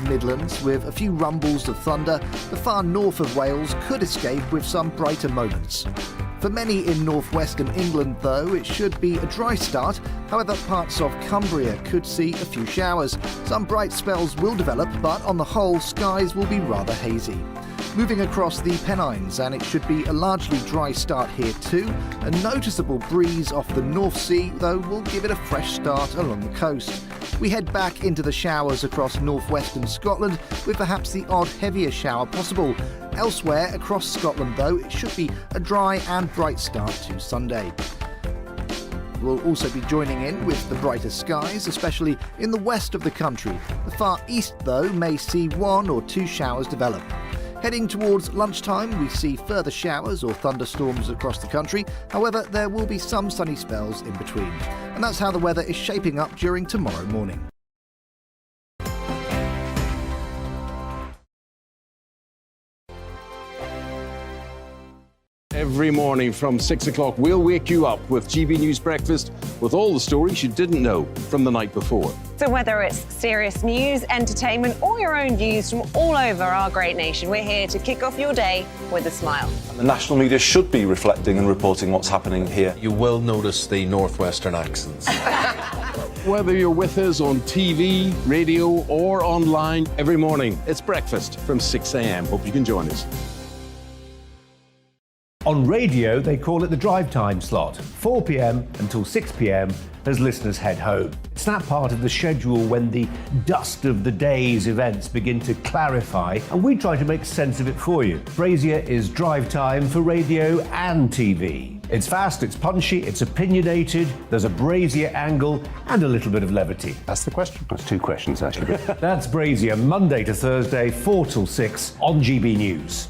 Midlands with a few rumbles of thunder. The far north of Wales could escape with some brighter moments. For many in northwestern England, though, it should be a dry start. However, parts of Cumbria could see a few showers. Some bright spells will develop, but on the whole, skies will be rather hazy. Moving across the Pennines, and it should be a largely dry start here too. A noticeable breeze off the North Sea, though, will give it a fresh start along the coast. We head back into the showers across northwestern Scotland, with perhaps the odd heavier shower possible. Elsewhere across Scotland, though, it should be a dry and bright start to Sunday. We'll also be joining in with the brighter skies, especially in the west of the country. The far east, though, may see 1 or 2 showers develop. Heading towards lunchtime, we see further showers or thunderstorms across the country. However, there will be some sunny spells in between. And that's how the weather is shaping up during tomorrow morning. Every morning from 6 o'clock, we'll wake you up with GB News Breakfast with all the stories you didn't know from the night before. So whether it's serious news, entertainment, or your own views from all over our great nation, we're here to kick off your day with a smile. The national media should be reflecting and reporting what's happening here. You will notice the northwestern accents. Whether you're with us on TV, radio, or online, every morning, it's breakfast from 6 a.m. Hope you can join us. On radio, they call it the drive time slot, 4 p.m. until 6 p.m. as listeners head home. It's that part of the schedule when the dust of the day's events begin to clarify, and we try to make sense of it for you. Brazier is drive time for radio and TV. It's fast, it's punchy, it's opinionated, there's a Brazier angle and a little bit of levity. That's the question. That's 2 questions, actually. That's Brazier, Monday to Thursday, 4 till 6 on GB News.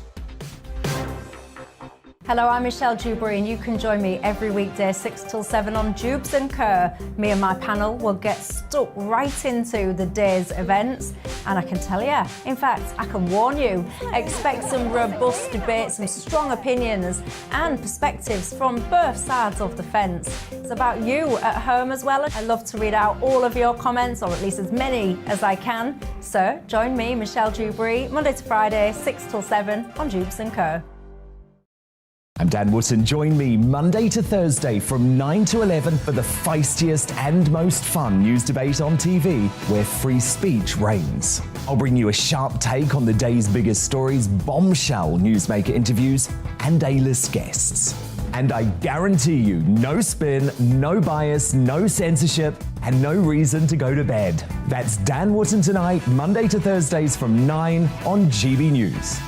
Hello, I'm Michelle Dewberry, and you can join me every weekday 6 till 7 on Jubes and Kerr. Me and my panel will get stuck right into the day's events, and I can tell you, in fact, I can warn you, expect some robust debate, some strong opinions and perspectives from both sides of the fence. It's about you at home as well. I love to read out all of your comments, or at least as many as I can. So join me, Michelle Dewberry, Monday to Friday, 6 till 7 on Jubes and Kerr. I'm Dan Wootton. Join me Monday to Thursday from 9 to 11 for the feistiest and most fun news debate on TV, where free speech reigns. I'll bring you a sharp take on the day's biggest stories, bombshell newsmaker interviews, and A-list guests. And I guarantee you, no spin, no bias, no censorship, and no reason to go to bed. That's Dan Wootton Tonight, Monday to Thursdays from 9 on GB News.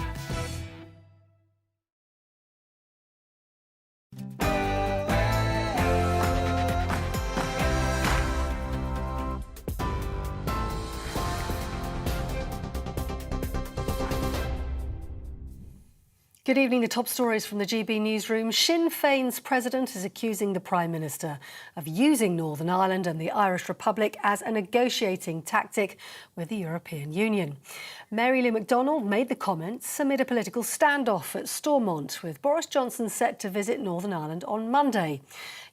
Good evening. The top stories from the GB newsroom. Sinn Féin's president is accusing the Prime Minister of using Northern Ireland and the Irish Republic as a negotiating tactic with the European Union. Mary Lou McDonald made the comments amid a political standoff at Stormont, with Boris Johnson set to visit Northern Ireland on Monday.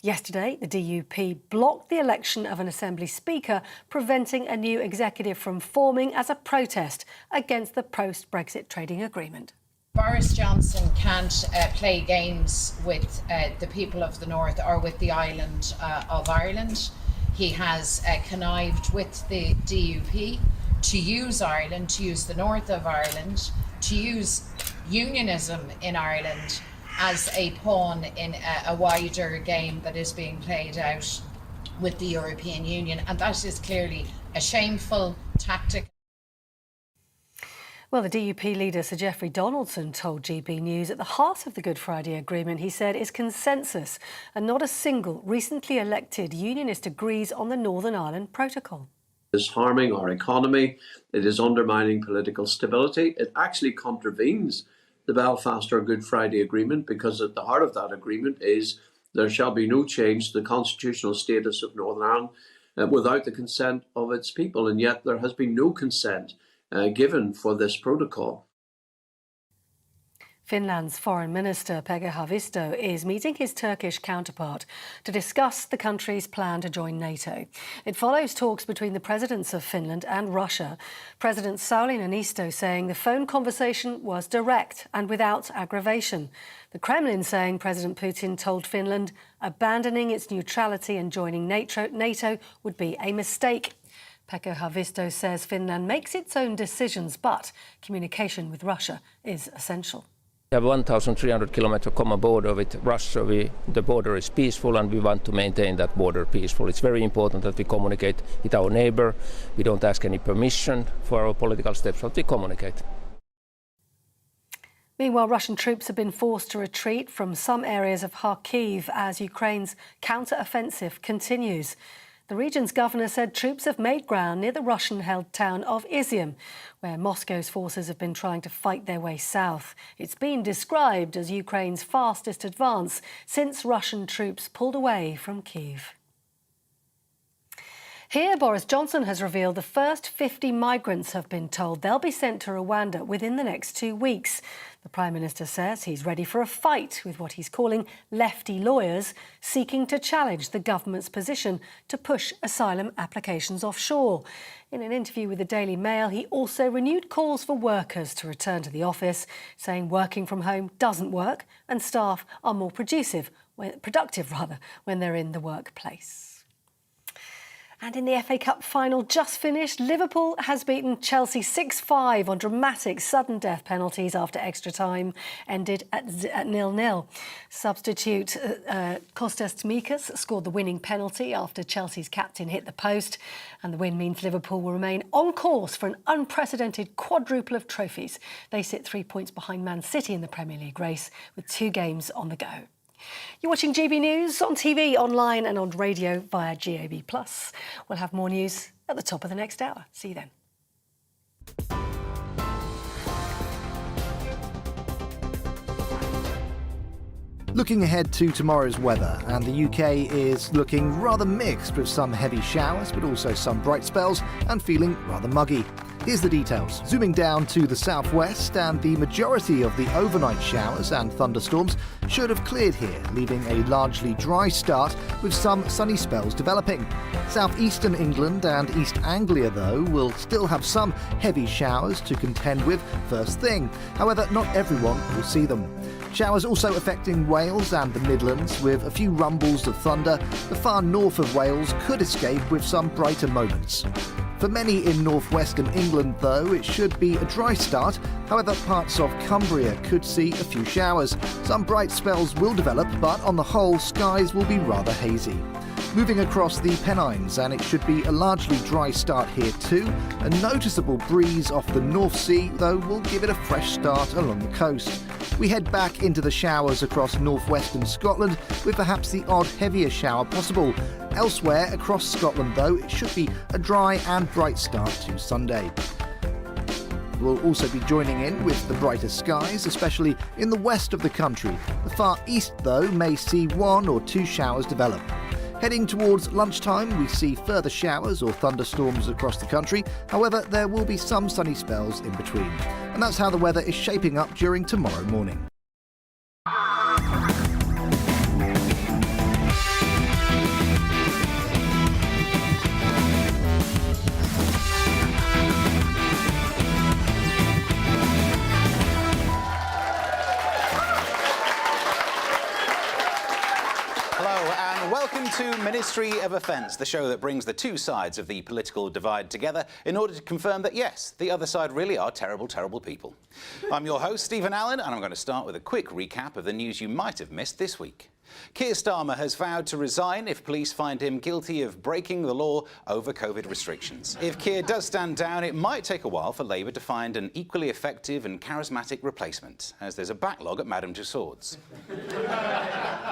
Yesterday, the DUP blocked the election of an Assembly Speaker, preventing a new executive from forming as a protest against the post-Brexit trading agreement. Boris Johnson can't play games with the people of the North or with the island of Ireland. He has connived with the DUP to use Ireland, to use the north of Ireland, to use unionism in Ireland as a pawn in a wider game that is being played out with the European Union. And that is clearly a shameful tactic. Well, the DUP leader, Sir Geoffrey Donaldson, told GB News at the heart of the Good Friday Agreement, he said, is consensus, and not a single recently elected unionist agrees on the Northern Ireland Protocol. It is harming our economy, it is undermining political stability, it actually contravenes the Belfast or Good Friday Agreement, because at the heart of that agreement is there shall be no change to the constitutional status of Northern Ireland without the consent of its people, and yet there has been no consent given for this protocol. Finland's Foreign Minister Pekka Haavisto is meeting his Turkish counterpart to discuss the country's plan to join NATO. It follows talks between the presidents of Finland and Russia. President Sauli Niinisto saying the phone conversation was direct and without aggravation. The Kremlin saying President Putin told Finland abandoning its neutrality and joining NATO would be a mistake. Pekka Haavisto says Finland makes its own decisions, but communication with Russia is essential. We have 1,300 kilometer common border with Russia. The border is peaceful and we want to maintain that border peaceful. It's very important that we communicate with our neighbor. We don't ask any permission for our political steps, but we communicate. Meanwhile, Russian troops have been forced to retreat from some areas of Kharkiv as Ukraine's counter-offensive continues. The region's governor said troops have made ground near the Russian-held town of Izium, where Moscow's forces have been trying to fight their way south. It's been described as Ukraine's fastest advance since Russian troops pulled away from Kyiv. Here, Boris Johnson has revealed the first 50 migrants have been told they'll be sent to Rwanda within the next 2 weeks. The Prime Minister says he's ready for a fight with what he's calling lefty lawyers seeking to challenge the government's position to push asylum applications offshore. In an interview with the Daily Mail, he also renewed calls for workers to return to the office, saying working from home doesn't work and staff are more productive when they're in the workplace. And in the FA Cup final just finished, Liverpool has beaten Chelsea 6-5 on dramatic sudden death penalties after extra time ended at 0-0. Substitute Kostas Tsimikas scored the winning penalty after Chelsea's captain hit the post. And the win means Liverpool will remain on course for an unprecedented quadruple of trophies. They sit 3 points behind Man City in the Premier League race with 2 games on the go. You're watching GB News on TV, online and on radio via GAB+. We'll have more news at the top of the next hour. See you then. Looking ahead to tomorrow's weather, and the UK is looking rather mixed with some heavy showers but also some bright spells and feeling rather muggy. Here's the details. Zooming down to the southwest, and the majority of the overnight showers and thunderstorms should have cleared here, leaving a largely dry start with some sunny spells developing. Southeastern England and East Anglia, though, will still have some heavy showers to contend with first thing. However, not everyone will see them. Showers also affecting Wales and the Midlands, with a few rumbles of thunder. The far north of Wales could escape with some brighter moments. For many in northwestern England, though, it should be a dry start. However, parts of Cumbria could see a few showers. Some bright spells will develop, but on the whole, skies will be rather hazy. Moving across the Pennines, and it should be a largely dry start here too. A noticeable breeze off the North Sea, though, will give it a fresh start along the coast. We head back into the showers across northwestern Scotland, with perhaps the odd heavier shower possible. Elsewhere across Scotland, though, it should be a dry and bright start to Sunday. We'll also be joining in with the brighter skies, especially in the west of the country. The far east, though, may see 1 or 2 showers develop. Heading towards lunchtime, we see further showers or thunderstorms across the country. However, there will be some sunny spells in between. And that's how the weather is shaping up during tomorrow morning. Welcome to Ministry of Offence, the show that brings the two sides of the political divide together in order to confirm that, yes, the other side really are terrible, terrible people. I'm your host, Stephen Allen, and I'm going to start with a quick recap of the news you might have missed this week. Keir Starmer has vowed to resign if police find him guilty of breaking the law over COVID restrictions. If Keir does stand down, it might take a while for Labour to find an equally effective and charismatic replacement, as there's a backlog at Madame Tussauds.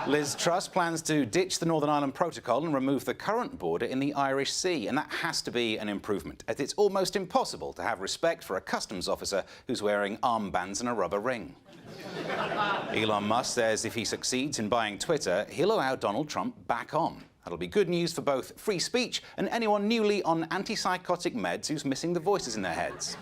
Liz Truss plans to ditch the Northern Ireland Protocol and remove the current border in the Irish Sea, and that has to be an improvement, as it's almost impossible to have respect for a customs officer who's wearing armbands and a rubber ring. Elon Musk says if he succeeds in buying Twitter, he'll allow Donald Trump back on. That'll be good news for both free speech and anyone newly on antipsychotic meds who's missing the voices in their heads.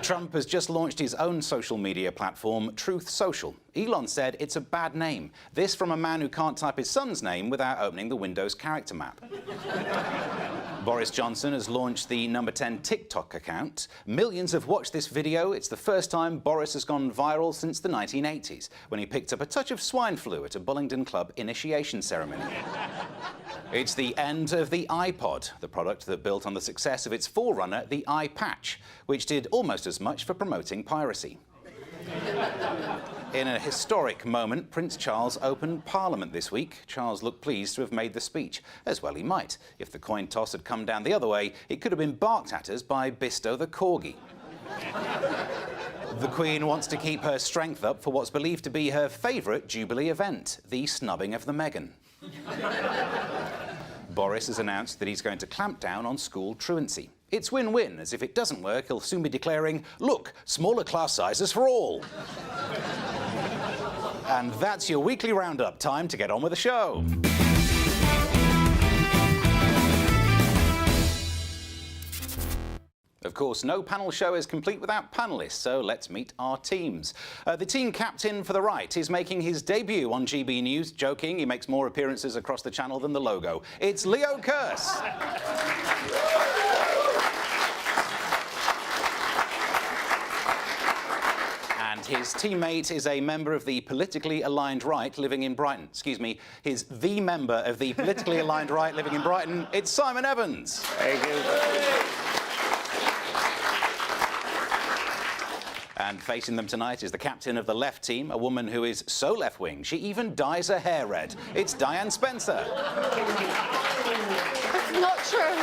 Trump has just launched his own social media platform, Truth Social. Elon said it's a bad name. This from a man who can't type his son's name without opening the Windows character map. Boris Johnson has launched the number 10 TikTok account. Millions have watched this video. It's the first time Boris has gone viral since the 1980s, when he picked up a touch of swine flu at a Bullingdon Club initiation ceremony. It's the end of the iPod, the product that built on the success of its forerunner, the iPatch, which did almost as much for promoting piracy. In a historic moment, Prince Charles opened Parliament this week. Charles looked pleased to have made the speech, as well he might. If the coin toss had come down the other way, it could have been barked at us by Bisto the Corgi. The Queen wants to keep her strength up for what's believed to be her favourite Jubilee event, the snubbing of the Meghan. Boris has announced that he's going to clamp down on school truancy. It's win-win, as if it doesn't work, he'll soon be declaring, look, smaller class sizes for all. And that's your weekly roundup. Time to get on with the show. Of course, no panel show is complete without panellists, so let's meet our teams. The team captain for the right is making his debut on GB News. Joking, he makes more appearances across the channel than the logo. It's Leo Kearse. And his teammate is a member of the politically aligned right living in Brighton. Excuse me, he's the member of the politically aligned right living in Brighton. It's Simon Evans. Thank you. And facing them tonight is the captain of the left team, a woman who is so left-wing, she even dyes her hair red. It's Diane Spencer. That's not true.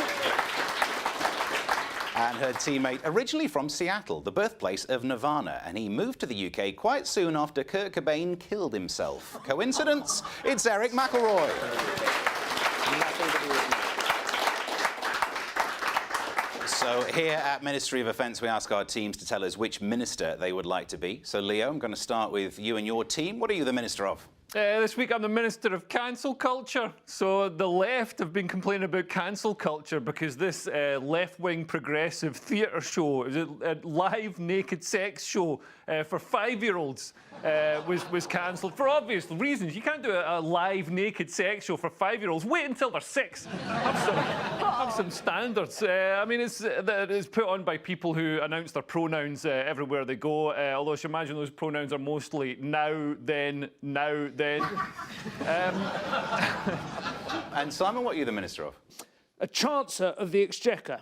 And her teammate, originally from Seattle, the birthplace of Nirvana, and he moved to the UK quite soon after Kurt Cobain killed himself. Coincidence? It's Eric McElroy. So here at Ministry of Offence, we ask our teams to tell us which minister they would like to be. So, Leo, I'm going to start with you and your team. What are you the minister of? This week I'm the Minister of Cancel Culture. So the left have been complaining about cancel culture because this left-wing progressive theatre show, it was a live naked sex show for 5-year-olds, was cancelled for obvious reasons. You can't do a live naked sex show for 5-year-olds. Wait until they're 6. Have some standards. I mean, it's put on by people who announce their pronouns everywhere they go, although I should imagine those pronouns are mostly now, then, now, then. And Simon, what are you the minister of? A Chancellor of the Exchequer.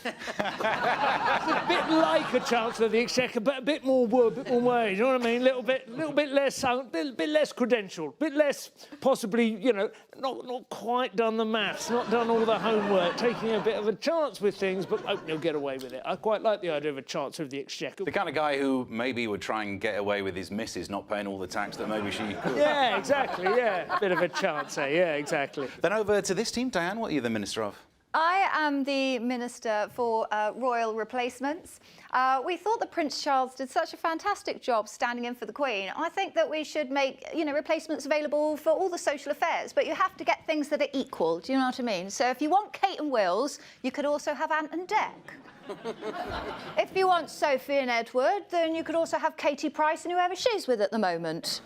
It's a bit like a Chancellor of the Exchequer, but a bit more word, a bit more way. You know what I mean? Little bit less sound, bit less credential, bit less possibly, you know, not quite done the maths, not done all the homework, taking a bit of a chance with things, but hoping he'll get away with it. I quite like the idea of a Chancellor of the Exchequer. The kind of guy who maybe would try and get away with his missus not paying all the tax that maybe she could. Yeah, exactly. Yeah, bit of a Chancellor. Yeah, exactly. Then over to this team, Diane. What are you the minister of? I am the Minister for Royal Replacements. We thought that Prince Charles did such a fantastic job standing in for the Queen. I think that we should make, replacements available for all the social affairs, but you have to get things that are equal, do you know what I mean? So if you want Kate and Wills, you could also have Ant and Dec. If you want Sophie and Edward, then you could also have Katie Price and whoever she's with at the moment.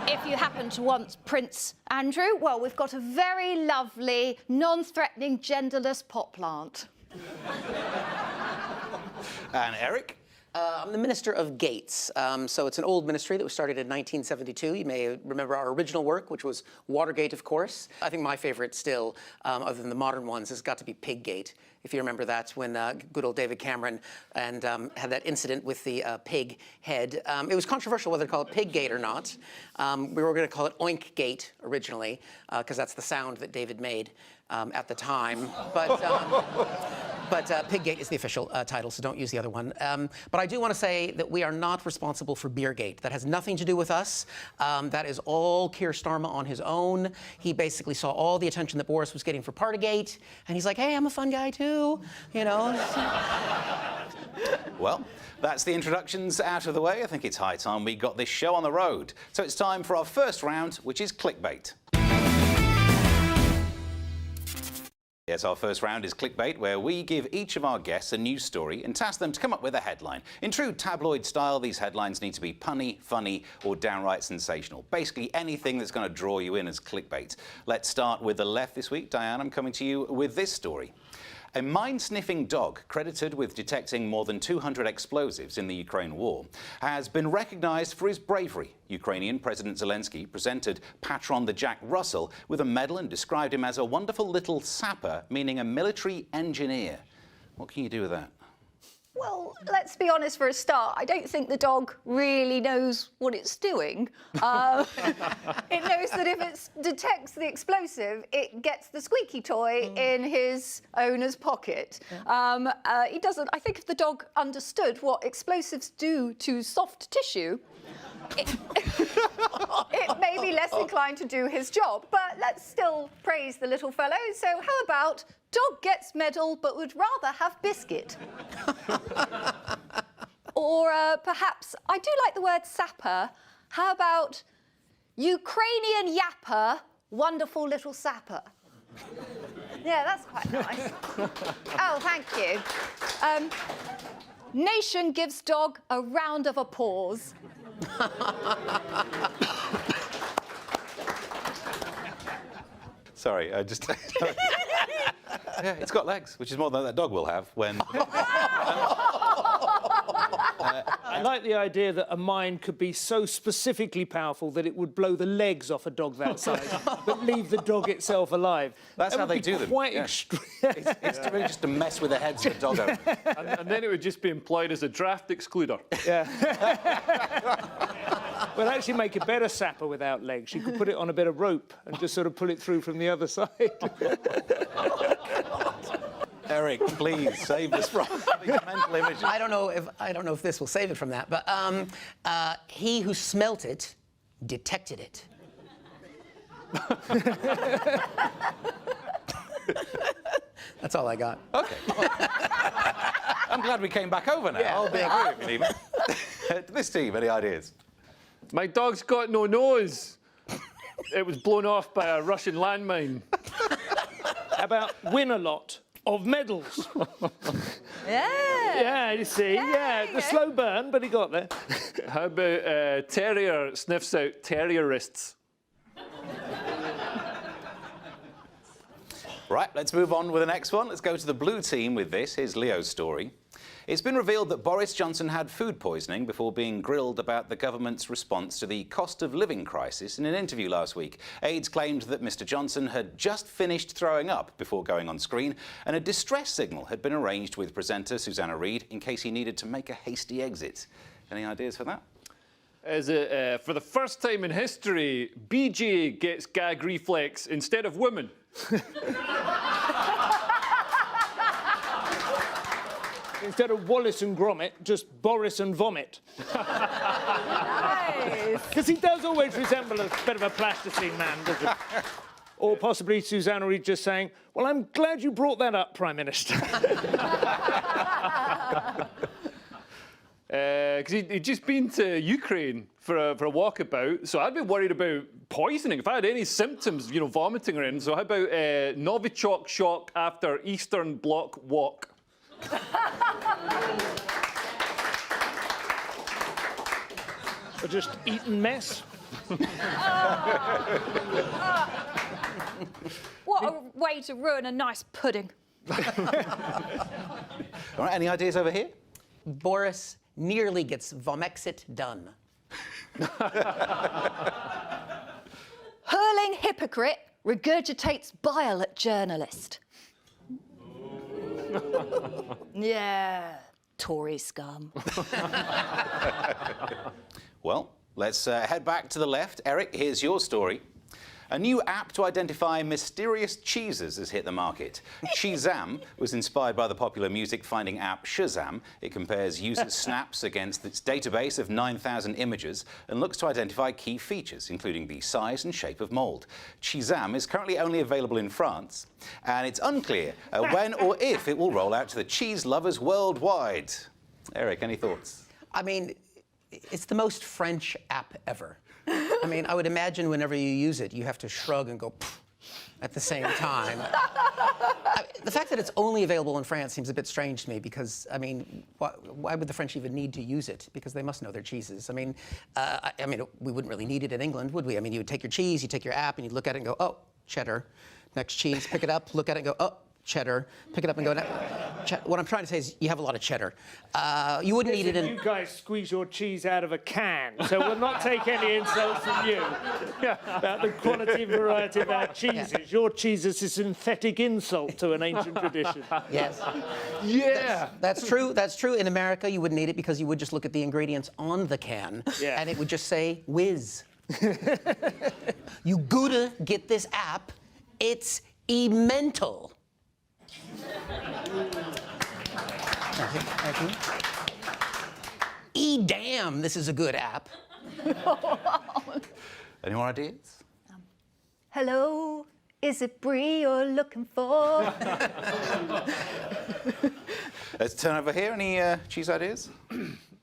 If you happen to want Prince Andrew, well, we've got a very lovely, non-threatening, genderless pot plant. And Eric? I'm the Minister of Gates. So it's an old ministry that was started in 1972. You may remember our original work, which was Watergate, of course. I think my favourite still, other than the modern ones, has got to be Piggate. If you remember that, when good old David Cameron and had that incident with the pig head. It was controversial whether to call it Piggate or not. We were going to call it Oinkgate originally, because that's the sound that David made at the time. But Piggate is the official title, so don't use the other one. But I do want to say that we are not responsible for Beergate. That has nothing to do with us. That is all Keir Starmer on his own. He basically saw all the attention that Boris was getting for Partygate, and he's like, hey, I'm a fun guy too, you know? Well, that's the introductions out of the way. I think it's high time we got this show on the road. So it's time for our first round, which is Clickbait. Yes, our first round is Clickbait, where we give each of our guests a news story and task them to come up with a headline. In true tabloid style, these headlines need to be punny, funny, or downright sensational. Basically anything that's going to draw you in as clickbait. Let's start with the left this week. Diane, I'm coming to you with this story. A mine-sniffing dog, credited with detecting more than 200 explosives in the Ukraine war, has been recognised for his bravery. Ukrainian President Zelensky presented Patron the Jack Russell with a medal and described him as a wonderful little sapper, meaning a military engineer. What can you do with that? Well, let's be honest for a start. I don't think the dog really knows what it's doing. It knows that if it detects the explosive, it gets the squeaky toy in his owner's pocket. He doesn't. I think if the dog understood what explosives do to soft tissue, it may be less inclined to do his job. But let's still praise the little fellow. So how about dog gets medal but would rather have biscuit? Or perhaps, I do like the word sapper. How about Ukrainian yapper, wonderful little sapper? Yeah, that's quite nice. Oh, thank you. Nation gives dog a round of applause. Sorry, I just... Yeah, it's got legs, which is more than that dog will have when... I like the idea that a mine could be so specifically powerful that it would blow the legs off a dog that size, but leave the dog itself alive. That's how they do them. Quite yeah. extreme. It's really just to mess with the heads of the dog owner. And then it would just be employed as a draft excluder. Yeah. Well, actually make a better sapper without legs. You could put it on a bit of rope and just sort of pull it through from the other side. Eric, please save us from these mental images. I don't know if this will save it from that, but he who smelt it detected it. That's all I got. Okay. I'm glad we came back over now. Yeah. I'll be agree with you. This team, any ideas? My dog's got no nose. It was blown off by a Russian landmine. How about win a lot of medals? Yeah. Yeah, you see. Yeah, the slow burn, but he got there. How about terrier sniffs out terrorists? Right, let's move on with the next one. Let's go to the blue team with this. Here's Leo's story. It's been revealed that Boris Johnson had food poisoning before being grilled about the government's response to the cost of living crisis in an interview last week. Aides claimed that Mr Johnson had just finished throwing up before going on screen, and a distress signal had been arranged with presenter Susanna Reid in case he needed to make a hasty exit. Any ideas for that? Is it, for the first time in history, BJ gets gag reflex instead of women? Instead of Wallace and Gromit, just Boris and Vomit. Nice. Because he does always resemble a bit of a plasticine man, doesn't he? Or possibly Susanna Reid just saying, well, I'm glad you brought that up, Prime Minister. Because he'd just been to Ukraine for a walkabout, so I'd be worried about poisoning. If I had any symptoms, you know, vomiting or anything. So how about Novichok shock after Eastern Bloc walk? Or just eaten mess? What a way to ruin a nice pudding. All right, any ideas over here? Boris nearly gets Vomexit done. Hurling hypocrite regurgitates bile at journalist. Yeah, Tory scum. Well, let's head back to the left. Eric, here's your story. A new app to identify mysterious cheeses has hit the market. Shizam was inspired by the popular music-finding app Shizam. It compares users' snaps against its database of 9,000 images and looks to identify key features, including the size and shape of mould. Shizam is currently only available in France, and it's unclear when or if it will roll out to the cheese lovers worldwide. Eric, any thoughts? I mean, it's the most French app ever. I mean, I would imagine whenever you use it, you have to shrug and go, at the same time. The fact that it's only available in France seems a bit strange to me because, I mean, why would the French even need to use it? Because they must know their cheeses. I mean, we wouldn't really need it in England, would we? I mean, you would take your cheese, you take your app, and you'd look at it and go, oh, cheddar. Next cheese, pick it up, look at it and go, oh, cheddar. Pick it up and go, what I'm trying to say is you have a lot of cheddar. You wouldn't need it in... You guys squeeze your cheese out of a can, so we'll not take any insults from you about the quality and variety of our cheeses. Yeah. Your cheese is a synthetic insult to an ancient tradition. Yes. Yeah. That's true. That's true. In America, you wouldn't need it because you would just look at the ingredients on the can, and it would just say, whiz. You gotta get this app. It's mental. Thank you. Damn, this is a good app. Any more ideas? Hello, is it Brie you're looking for? Let's turn over here. Any cheese ideas?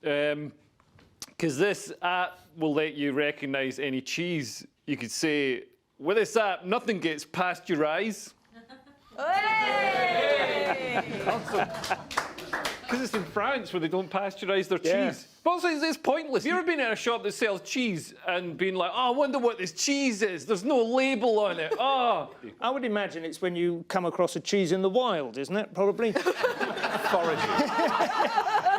Because this app will let you recognise any cheese. You could say, with this app, nothing gets past your eyes. Awesome. Because it's in France where they don't pasteurize their cheese. But also, it's pointless. Have you ever been in a shop that sells cheese and been like, oh, I wonder what this cheese is? There's no label on it. Oh. I would imagine it's when you come across a cheese in the wild, isn't it? Probably. Foraging.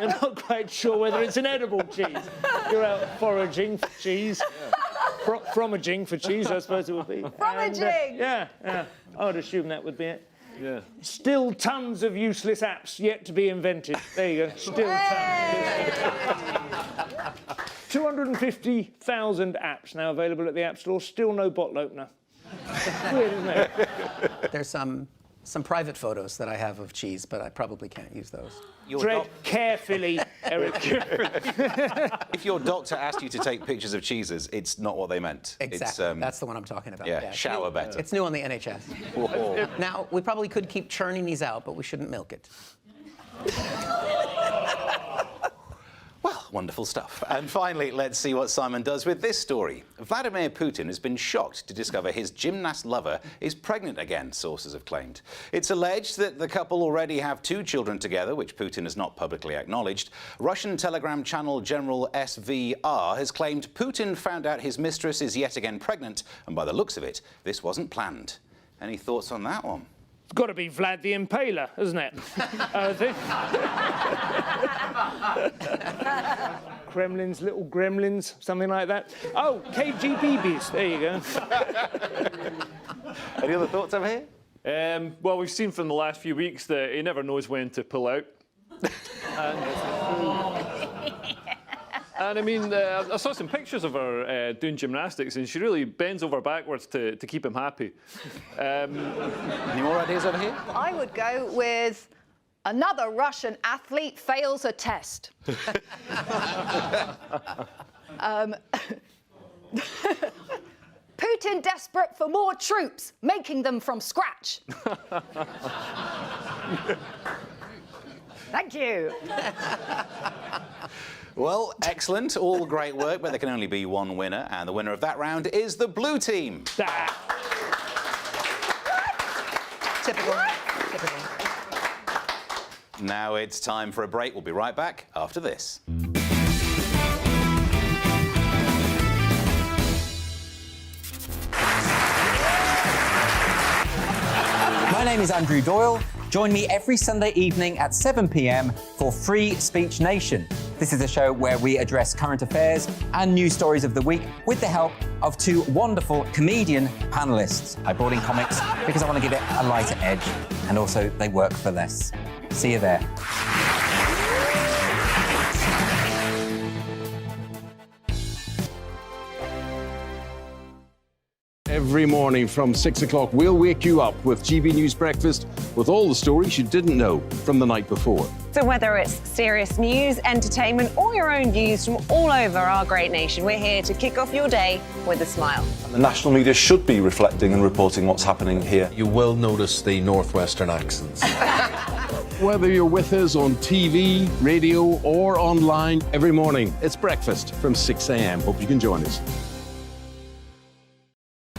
You're not quite sure whether it's an edible cheese. You're out foraging for cheese. Fromaging for cheese, I suppose it would be. Fromaging! Yeah. I would assume that would be it. Yeah. Still tons of useless apps yet to be invented. There you go. Still tons. 250,000 apps now available at the App Store. Still no bottle opener. Weird, isn't it? There's some private photos that I have of cheese, but I probably can't use those. Tread carefully, Eric. If your doctor asked you to take pictures of cheeses, it's not what they meant. Exactly. It's, that's the one I'm talking about. Yeah, shower better. It's new on the NHS. Whoa. Now, we probably could keep churning these out, but we shouldn't milk it. Well, wonderful stuff. And finally, let's see what Simon does with this story. Vladimir Putin has been shocked to discover his gymnast lover is pregnant again, sources have claimed. It's alleged that the couple already have 2 children together, which Putin has not publicly acknowledged. Russian telegram channel General SVR has claimed Putin found out his mistress is yet again pregnant, and by the looks of it, this wasn't planned. Any thoughts on that one? It's got to be Vlad the Impaler, hasn't it? I think. Kremlins, little gremlins, something like that. Oh, KGBs. There you go. Any other thoughts over here? Well, we've seen from the last few weeks that he never knows when to pull out. And I mean, I saw some pictures of her doing gymnastics, and she really bends over backwards to keep him happy. Any more ideas over here? I would go with another Russian athlete fails a test. Putin desperate for more troops, making them from scratch. Thank you. Well, excellent. All great work, but there can only be one winner, and the winner of that round is the blue team. Typical. Now it's time for a break. We'll be right back after this. My name is Andrew Doyle. Join me every Sunday evening at 7 p.m. for Free Speech Nation. This is a show where we address current affairs and news stories of the week with the help of 2 wonderful comedian panelists. I brought in comics because I want to give it a lighter edge, and also they work for less. See you there. Every morning from 6 o'clock, we'll wake you up with GB News Breakfast with all the stories you didn't know from the night before. So whether it's serious news, entertainment, or your own views from all over our great nation, we're here to kick off your day with a smile. The national media should be reflecting and reporting what's happening here. You will notice the northwestern accents. Whether you're with us on TV, radio, or online, every morning, it's breakfast from 6 a.m. Hope you can join us.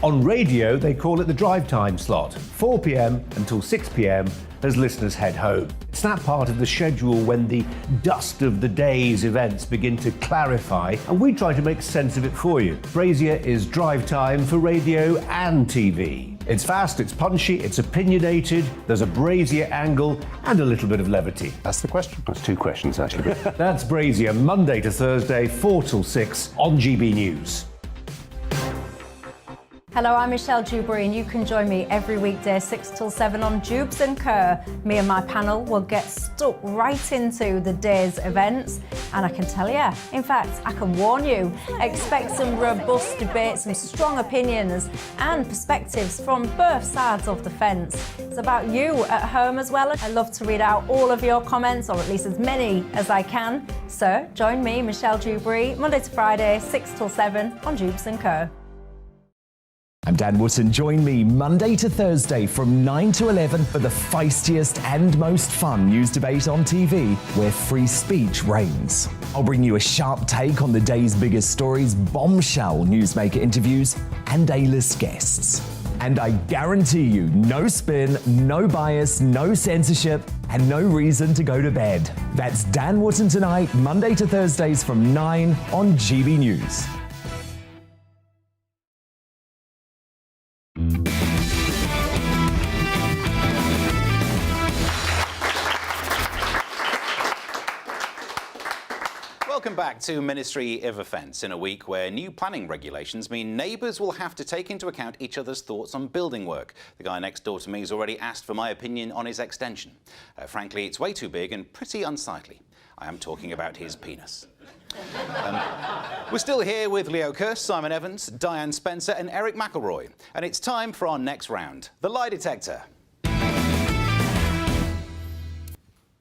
On radio, they call it the drive time slot, 4 p.m. until 6 p.m. as listeners head home. It's that part of the schedule when the dust of the day's events begin to clarify, and we try to make sense of it for you. Brazier is drive time for radio and TV. It's fast, it's punchy, it's opinionated, there's a Brazier angle and a little bit of levity. That's the question. That's two questions, actually. That's Brazier, Monday to Thursday, 4 till 6 on GB News. Hello, I'm Michelle Dewberry, and you can join me every weekday 6 till 7 on Jubes and Kerr. Me and my panel will get stuck right into the day's events, and I can tell you, in fact, I can warn you, expect some robust debates, some strong opinions and perspectives from both sides of the fence. It's about you at home as well. I love to read out all of your comments, or at least as many as I can. So join me, Michelle Dewberry, Monday to Friday, 6 till 7 on Jubes and Kerr. I'm Dan Wootton. Join me Monday to Thursday from 9 to 11 for the feistiest and most fun news debate on TV, where free speech reigns. I'll bring you a sharp take on the day's biggest stories, bombshell newsmaker interviews, and A-list guests. And I guarantee you, no spin, no bias, no censorship, and no reason to go to bed. That's Dan Wootton tonight, Monday to Thursdays from 9 on GB News. Welcome back to Ministry of Offence in a week where new planning regulations mean neighbours will have to take into account each other's thoughts on building work. The guy next door to me has already asked for my opinion on his extension. Frankly, it's way too big and pretty unsightly. I am talking about his penis. We're still here with Leo Kearse, Simon Evans, Diane Spencer and Eric McElroy. And it's time for our next round, the lie detector.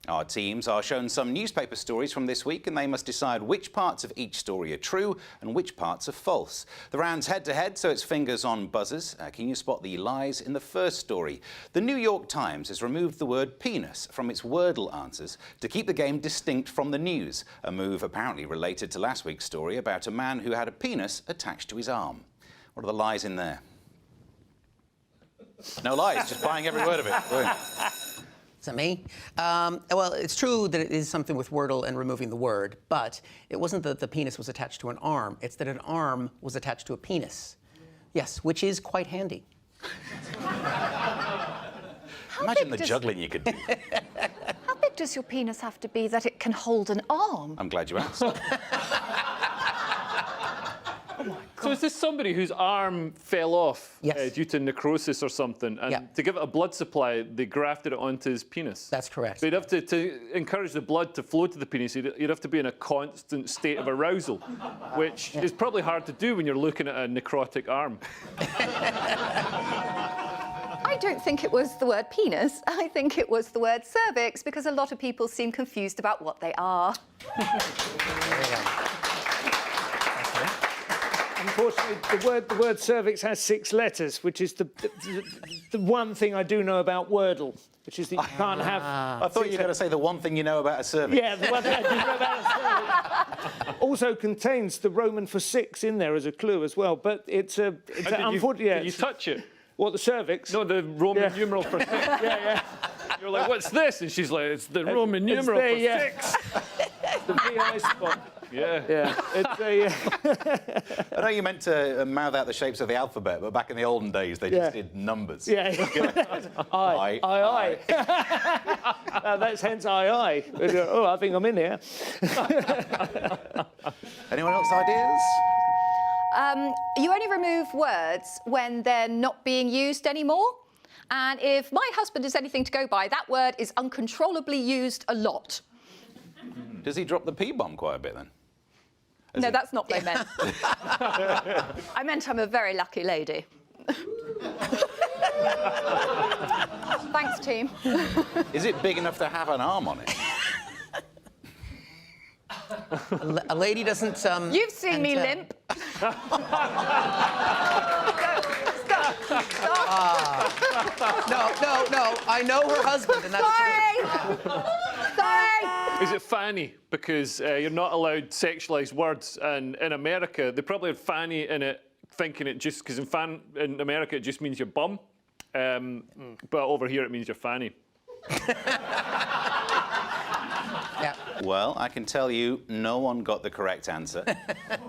Our teams are shown some newspaper stories from this week, and they must decide which parts of each story are true and which parts are false. The round's head-to-head, so it's fingers on buzzers. Can you spot the lies in the first story? The New York Times has removed the word penis from its Wordle answers to keep the game distinct from the news, a move apparently related to last week's story about a man who had a penis attached to his arm. What are the lies in there? No lies, just buying every word of it. Brilliant. Is that me? Well, it's true that it is something with Wordle and removing the word, but it wasn't that the penis was attached to an arm. It's that an arm was attached to a penis. Yes, which is quite handy. Imagine the juggling you could do. How big does your penis have to be that it can hold an arm? I'm glad you asked. So is this somebody whose arm fell off due to necrosis or something, and to give it a blood supply, they grafted it onto his penis? That's correct. So you'd have to encourage the blood to flow to the penis, you'd have to be in a constant state of arousal, which is probably hard to do when you're looking at a necrotic arm. I don't think it was the word penis. I think it was the word cervix, because a lot of people seem confused about what they are. Unfortunately, the word cervix has 6 letters, which is the one thing I do know about Wordle, which is that you can't have... I thought you were going to say the one thing you know about a cervix. Yeah, the one thing I do know about a cervix. Also contains the Roman for 6 in there as a clue as well, but it's unfortunately... Did you touch it? What, the cervix? No, the Roman numeral for 6. Yeah. You're like, what's this? And she's like, it's the Roman numeral for 6. The VI spot. Yeah. It's a... I know you meant to mouth out the shapes of the alphabet, but back in the olden days, they just did numbers. Yeah. Aye. That's hence aye. Oh, I think I'm in here. Anyone else ideas? You only remove words when they're not being used anymore. And if my husband is anything to go by, that word is uncontrollably used a lot. Does he drop the P-bomb quite a bit then? No, that's not what I meant. I meant I'm a very lucky lady. Thanks, team. Is it big enough to have an arm on it? A lady doesn't... You've seen me limp. Stop. No. I know her husband, and that's true. Sorry. Is it fanny? Because you're not allowed sexualised words, and in America, they probably had fanny in it thinking it just because in America it just means your bum, but over here it means your fanny. Well, I can tell you no one got the correct answer.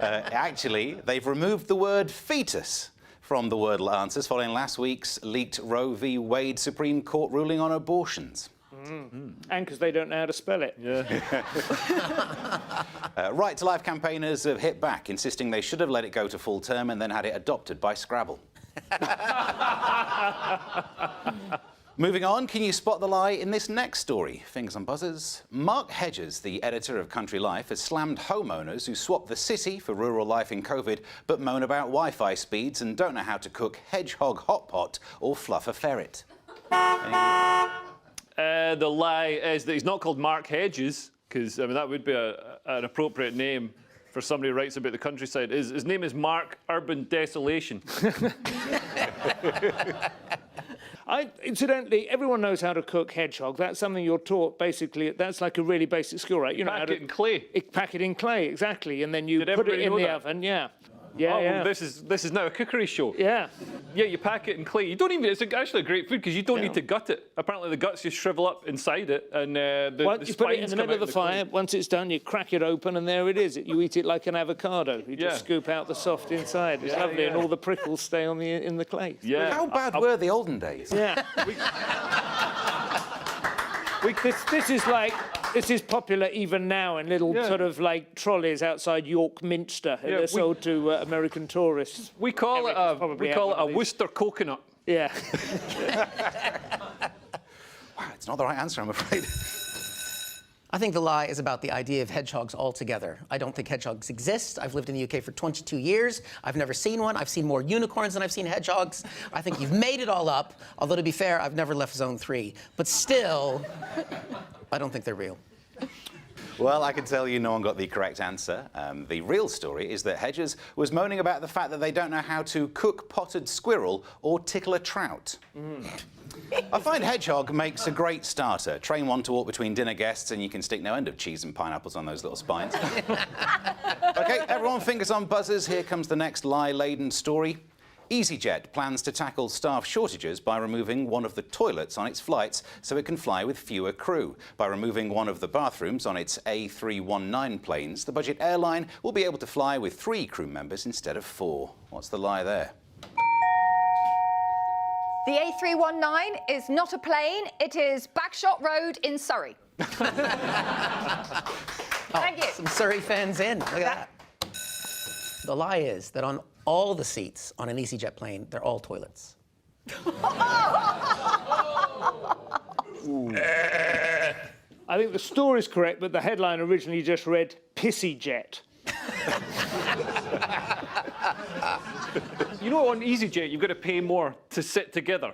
Actually, they've removed the word fetus from the wordle answers following last week's leaked Roe v. Wade Supreme Court ruling on abortions. And because they don't know how to spell it. Right to Life campaigners have hit back, insisting they should have let it go to full term and then had it adopted by Scrabble. Moving on, can you spot the lie in this next story? Fingers on buzzers. Mark Hedges, the editor of Country Life, has slammed homeowners who swap the city for rural life in COVID, but moan about Wi-Fi speeds and don't know how to cook hedgehog hot pot or fluff a ferret. The lie is that he's not called Mark Hedges, because I mean that would be an appropriate name for somebody who writes about the countryside. His name is Mark Urban Desolation. Incidentally, everyone knows how to cook hedgehog. That's something you're taught, basically. That's like a really basic skill, right? You know, pack it in clay. Pack it in clay, exactly. And then you put it in the oven, Well, this is now a cookery show. Yeah, you pack it in clay. You don't even. It's actually a great food because you don't need to gut it. Apparently, the guts just shrivel up inside it, and you put it in the middle of the fire. Once it's done, you crack it open, and there it is. You eat it like an avocado. You just scoop out the soft inside. It's lovely, and all the prickles stay on in the clay. Yeah. How bad were the olden days? Yeah. This is popular even now in little sort of like trolleys outside York Minster. They're sold to American tourists. We call it a Worcester coconut. Yeah. Wow, it's not the right answer, I'm afraid. I think the lie is about the idea of hedgehogs altogether. I don't think hedgehogs exist. I've lived in the UK for 22 years. I've never seen one. I've seen more unicorns than I've seen hedgehogs. I think you've made it all up. Although, to be fair, I've never left Zone 3. But still, I don't think they're real. Well, I can tell you no one got the correct answer. The real story is that Hedges was moaning about the fact that they don't know how to cook potted squirrel or tickle a trout. I find hedgehog makes a great starter. Train one to walk between dinner guests and you can stick no end of cheese and pineapples on those little spines. OK, everyone, fingers on buzzers. Here comes the next lie-laden story. Easyjet plans to tackle staff shortages by removing one of the toilets on its flights so it can fly with fewer crew. By removing one of the bathrooms on its A319 planes, the budget airline will be able to fly with 3 crew members instead of 4. What's the lie there? The A319 is not a plane, it is Bagshot Road in Surrey. Thank you. Some Surrey fans in. Look at that. The lie is that on all the seats on an Easyjet plane, they're all toilets. I think the story's correct, but the headline originally just read Pissy Jet. You know, on EasyJet, you've got to pay more to sit together.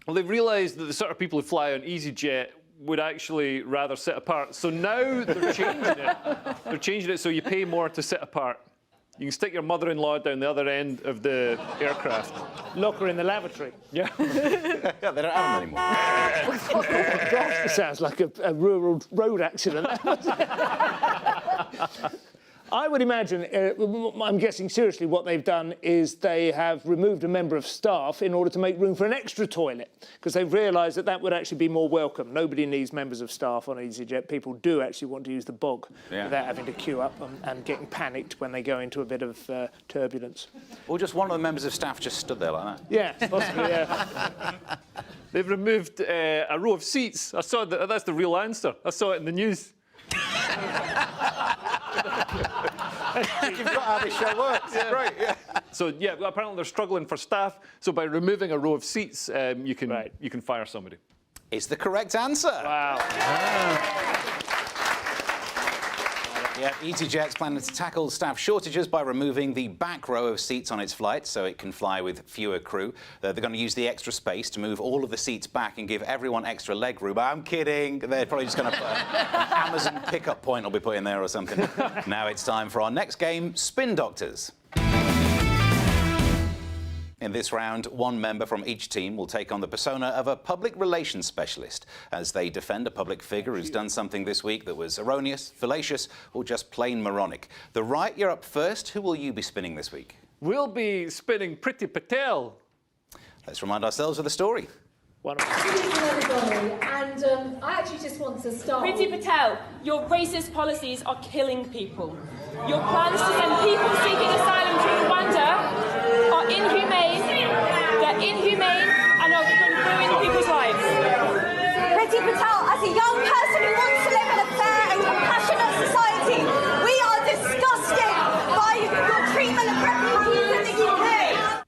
Well, they've realised that the sort of people who fly on EasyJet would actually rather sit apart. So now they're changing it. They're changing it so you pay more to sit apart. You can stick your mother-in-law down the other end of the aircraft. Lock her in the lavatory. Yeah. They don't have them anymore. Oh, God, it sounds like a rural road accident. I would imagine, I'm guessing seriously, what they've done is they have removed a member of staff in order to make room for an extra toilet, because they've realised that that would actually be more welcome. Nobody needs members of staff on EasyJet. People do actually want to use the bog without having to queue up and getting panicked when they go into a bit of turbulence. Or just one of the members of staff just stood there like that. Yeah, possibly, yeah. They've removed a row of seats. I saw that. That's the real answer. I saw it in the news. You've got how this show works. Yeah. Great, yeah. So, yeah, apparently they're struggling for staff. So by removing a row of seats, you can fire somebody. It's the correct answer. Wow. Yeah, EasyJet's planning to tackle staff shortages by removing the back row of seats on its flight so it can fly with fewer crew. They're going to use the extra space to move all of the seats back and give everyone extra leg room. I'm kidding. They're probably just going to put an Amazon pickup point will be put in there or something. Now it's time for our next game, Spin Doctors. In this round, one member from each team will take on the persona of a public relations specialist as they defend a public figure who's done something this week that was erroneous, fallacious, or just plain moronic. The right, you're up first. Who will you be spinning this week? we'll be spinning Priti Patel. Let's remind ourselves of the story. And I actually just want to start. Priti Patel, your racist policies are killing people. Your plans to send people seeking asylum to Rwanda are inhumane. They're inhumane and are going to ruin people's lives. Priti Patel, as a young person who wants to live in a fair and compassionate society, we are disgusted by your treatment of refugees in the UK.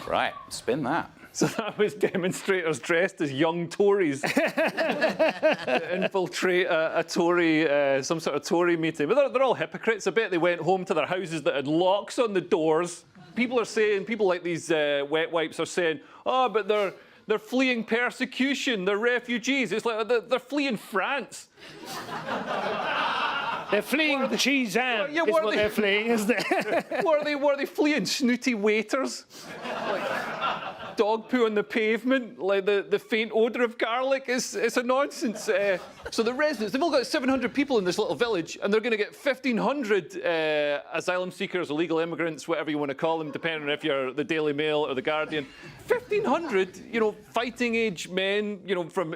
Right, spin that. So that was demonstrators dressed as young Tories to infiltrate a Tory, some sort of Tory meeting. But they're all hypocrites. I bet they went home to their houses that had locks on the doors. People are saying, people like these wet wipes are saying, oh, but they're fleeing persecution, they're refugees. It's like they're fleeing France. They're fleeing Shizam, is what they're fleeing, isn't it? Were they fleeing snooty waiters? Like, dog poo on the pavement, like the faint odour of garlic. It's a nonsense. So the residents, they've all got 700 people in this little village, and they're going to get 1,500 asylum seekers, illegal immigrants, whatever you want to call them, depending on if you're the Daily Mail or the Guardian. 1,500, fighting-age men, from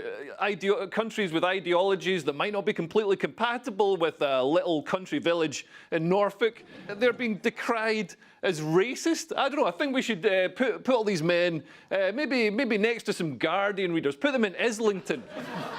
countries with ideologies that might not be completely compatible with a little country village in Norfolk. They're being decried as racist. I don't know. I think we should put all these men maybe next to some Guardian readers. Put them in Islington.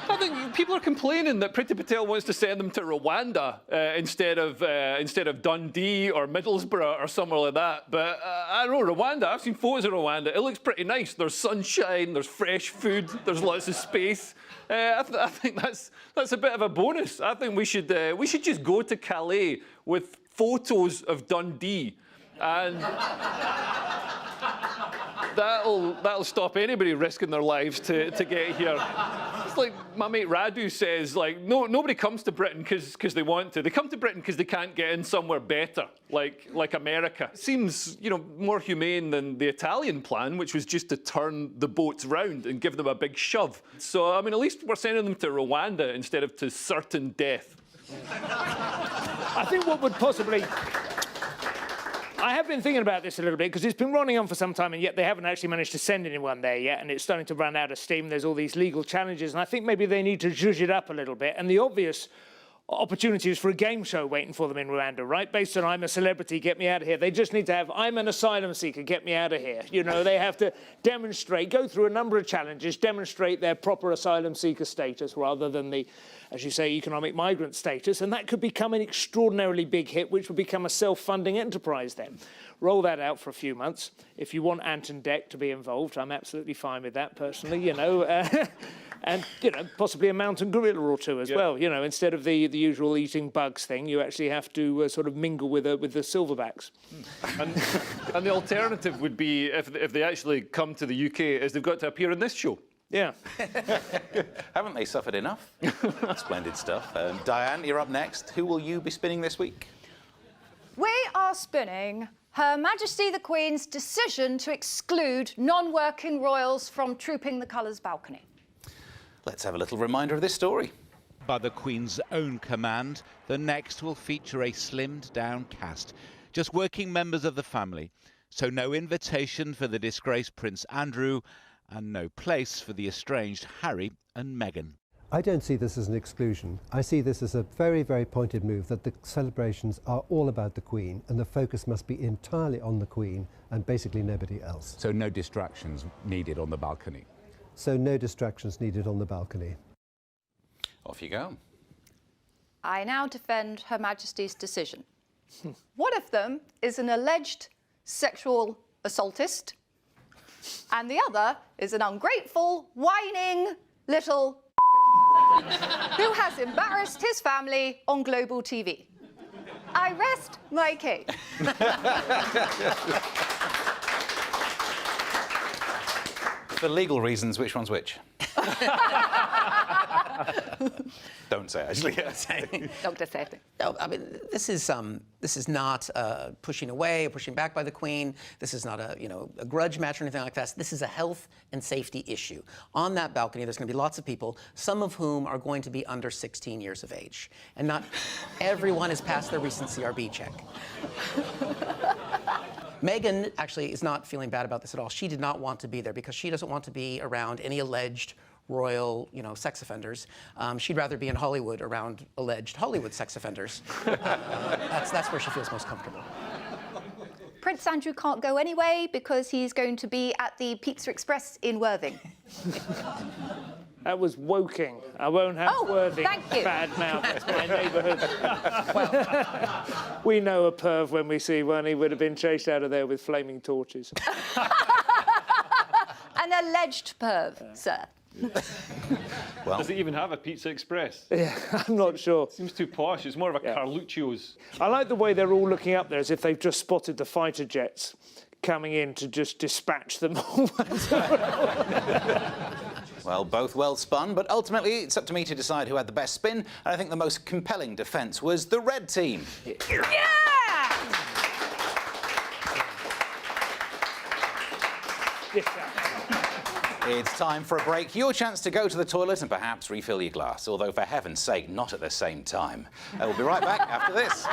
I think people are complaining that Priti Patel wants to send them to Rwanda instead of Dundee or Middlesbrough or somewhere like that. But I don't know, Rwanda. I've seen photos of Rwanda. It looks pretty nice. There's sunshine. There's fresh food. There's lots of space. I think that's a bit of a bonus. I think we should just go to Calais with photos of Dundee. And that'll stop anybody risking their lives to get here. It's like my mate Radu says, like, nobody comes to Britain because they want to. They come to Britain because they can't get in somewhere better, like America. It seems, more humane than the Italian plan, which was just to turn the boats round and give them a big shove. So, I mean, at least we're sending them to Rwanda instead of to certain death. I think what would possibly... I have been thinking about this a little bit because it's been running on for some time, and yet they haven't actually managed to send anyone there yet, and it's starting to run out of steam. There's all these legal challenges, and I think maybe they need to zhuzh it up a little bit. And the obvious opportunity is for a game show waiting for them in Rwanda, right? Based on I'm a celebrity, get me out of here. They just need to have I'm an asylum seeker, get me out of here. They have to demonstrate, go through a number of challenges, demonstrate their proper asylum seeker status rather than the, as you say, economic migrant status, and that could become an extraordinarily big hit, which would become a self-funding enterprise then. Roll that out for a few months. If you want Ant and Dec to be involved, I'm absolutely fine with that personally, and, possibly a mountain gorilla or two as well. Instead of the usual eating bugs thing, you actually have to sort of mingle with the silverbacks. And the alternative would be, if they actually come to the UK, is they've got to appear in this show. Yeah. Haven't they suffered enough? Splendid stuff. Diane, you're up next. Who will you be spinning this week? We are spinning Her Majesty the Queen's decision to exclude non-working royals from Trooping the Colours balcony. Let's have a little reminder of this story. By the Queen's own command, the next will feature a slimmed-down cast, just working members of the family. So no invitation for the disgraced Prince Andrew, and no place for the estranged Harry and Meghan. I don't see this as an exclusion. I see this as a very, very pointed move that the celebrations are all about the Queen and the focus must be entirely on the Queen and basically nobody else. So no distractions needed on the balcony? So no distractions needed on the balcony. Off you go. I now defend Her Majesty's decision. One of them is an alleged sexual assaultist, and the other is an ungrateful, whining little who has embarrassed his family on global TV. I rest my case. For legal reasons, which one's which? Don't say, actually. Dr. Safety. No, I mean, this is not pushing away or pushing back by the Queen. This is not a grudge match or anything like that. This is a health and safety issue. On that balcony, there's going to be lots of people, some of whom are going to be under 16 years of age, and not everyone has passed their recent CRB check. Meghan actually is not feeling bad about this at all. She did not want to be there because she doesn't want to be around any alleged royal, sex offenders. She'd rather be in Hollywood around alleged Hollywood sex offenders. That's where she feels most comfortable. Prince Andrew can't go anyway because he's going to be at the Pizza Express in Worthing. That was Woking. I won't have Worthing. Thank you. Bad mouth. That's my neighbourhood. We know a perv when we see one. He would have been chased out of there with flaming torches. An alleged perv, sir. Well, does it even have a Pizza Express? Yeah, I'm not sure. Seems too posh. It's more of a Carluccio's. I like the way they're all looking up there as if they've just spotted the fighter jets coming in to just dispatch them all. Well, both well spun, but ultimately it's up to me to decide who had the best spin, and I think the most compelling defence was the red team. Yeah! It's time for a break. Your chance to go to the toilet and perhaps refill your glass, although for heaven's sake, not at the same time. We'll be right back after this.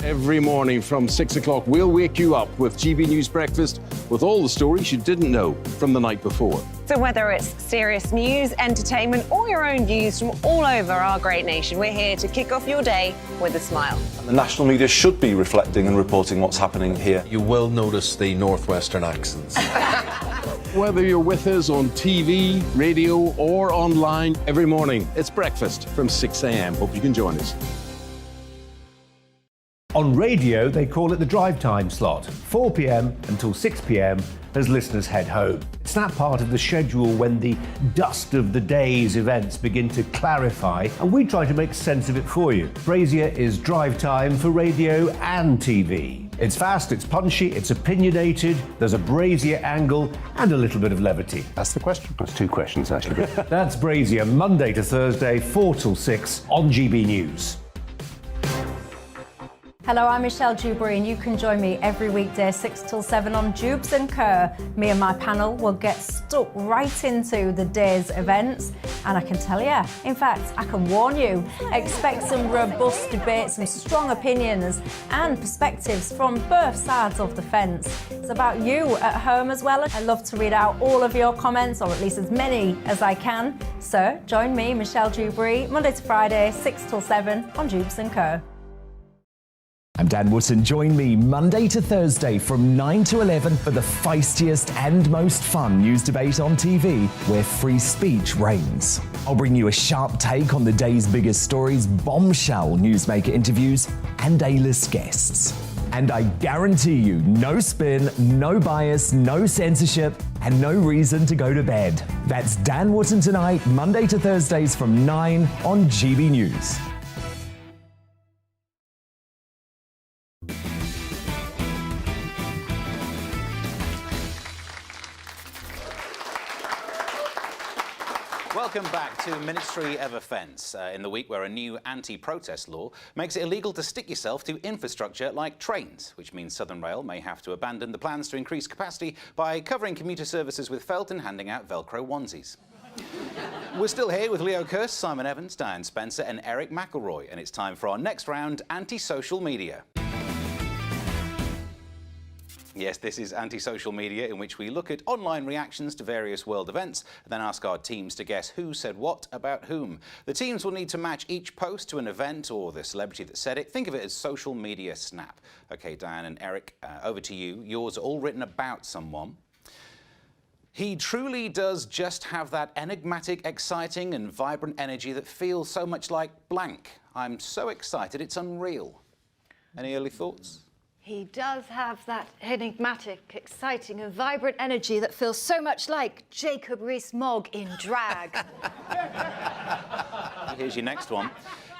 Every morning from 6 o'clock, we'll wake you up with GB News Breakfast with all the stories you didn't know from the night before. So whether it's serious news, entertainment, or your own views from all over our great nation, we're here to kick off your day with a smile. The national media should be reflecting and reporting what's happening here. You will notice the northwestern accents. Whether you're with us on TV, radio, or online, every morning, it's breakfast from 6 a.m. Hope you can join us. On radio, they call it the drive time slot, 4 p.m. until 6 p.m. as listeners head home. It's that part of the schedule when the dust of the day's events begin to clarify, and we try to make sense of it for you. Brazier is drive time for radio and TV. It's fast, it's punchy, it's opinionated, there's a Brazier angle and a little bit of levity. That's the question. That's two questions, actually. That's Brazier, Monday to Thursday, 4 till 6 on GB News. Hello, I'm Michelle Dewberry, and you can join me every weekday 6 till 7 on Jubes and Kerr. Me and my panel will get stuck right into the day's events, and I can tell you, in fact, I can warn you, expect some robust debates, some strong opinions and perspectives from both sides of the fence. It's about you at home as well. I love to read out all of your comments, or at least as many as I can. So join me, Michelle Dewberry, Monday to Friday, 6 till 7 on Jubes and Kerr. I'm Dan Wootton. Join me Monday to Thursday from 9 to 11 for the feistiest and most fun news debate on TV, where free speech reigns. I'll bring you a sharp take on the day's biggest stories, bombshell newsmaker interviews, and A-list guests. And I guarantee you, no spin, no bias, no censorship, and no reason to go to bed. That's Dan Wootton tonight, Monday to Thursdays from 9 on GB News. Welcome back to Ministry of Offence, in the week where a new anti-protest law makes it illegal to stick yourself to infrastructure like trains, which means Southern Rail may have to abandon the plans to increase capacity by covering commuter services with felt and handing out Velcro onesies. We're still here with Leo Kearse, Simon Evans, Diane Spencer and Eric McElroy, and it's time for our next round, Anti-Social Media. Yes, this is Anti-Social Media, in which we look at online reactions to various world events and then ask our teams to guess who said what about whom. The teams will need to match each post to an event or the celebrity that said it. Think of it as social media snap. OK, Diane and Eric, over to you. Yours are all written about someone. He truly does just have that enigmatic, exciting and vibrant energy that feels so much like blank. I'm so excited, it's unreal. Any early thoughts? He does have that enigmatic, exciting and vibrant energy that feels so much like Jacob Rees-Mogg in drag. Here's your next one.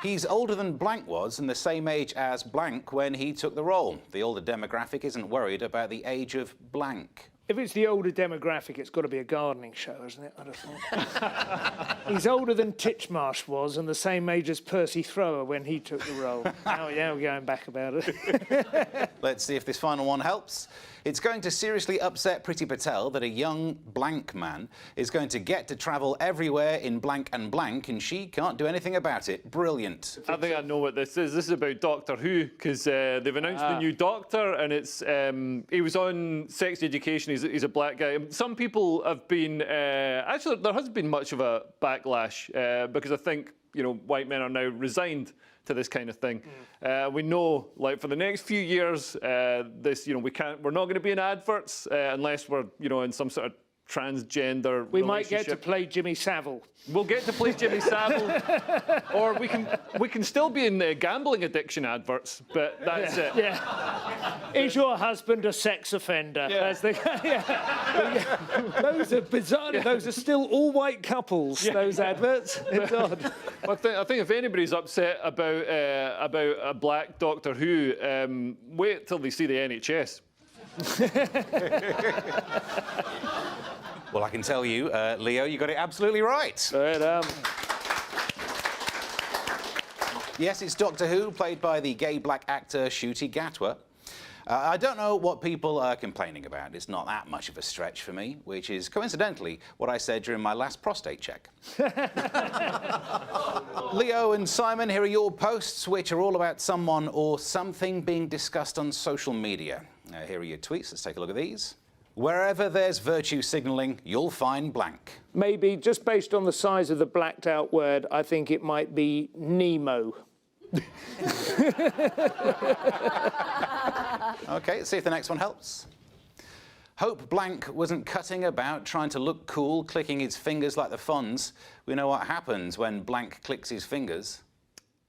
He's older than blank was and the same age as blank when he took the role. The older demographic isn't worried about the age of blank. If it's the older demographic, it's got to be a gardening show, isn't it? I'd have thought. He's older than Titchmarsh was and the same age as Percy Thrower when he took the role. Now we're going back about it. Let's see if this final one helps. It's going to seriously upset Priti Patel that a young blank man is going to get to travel everywhere in blank and blank, and she can't do anything about it. Brilliant. I think I know what this is. This is about Doctor Who, because they've announced the new Doctor, and it's he was on Sex Education. He's a black guy. Some people have been actually there hasn't been much of a backlash because I think white men are now resigned to this kind of thing. We know, like, for the next few years, this, we're not going to be in adverts unless we're, in some sort of transgender We might get to play Jimmy Savile. We'll get to play Jimmy Savile, or we can still be in gambling addiction adverts, but that's it. Yeah. Is your husband a sex offender? Yeah. Those are bizarre. Yeah. Those are still all white couples. Yeah. Those adverts. It's odd. I think if anybody's upset about a black Doctor Who, wait till they see the NHS. Well, I can tell you, Leo, you got it absolutely right. Yes, it's Doctor Who, played by the gay black actor Ncuti Gatwa. I don't know what people are complaining about. It's not that much of a stretch for me, which is coincidentally what I said during my last prostate check. Leo and Simon, here are your posts, which are all about someone or something being discussed on social media. Here are your tweets. Let's take a look at these. Wherever there's virtue signalling, you'll find blank. Maybe, just based on the size of the blacked out word, I think it might be Nemo. OK, let's see if the next one helps. Hope blank wasn't cutting about trying to look cool, clicking his fingers like the Fonz. We know what happens when blank clicks his fingers.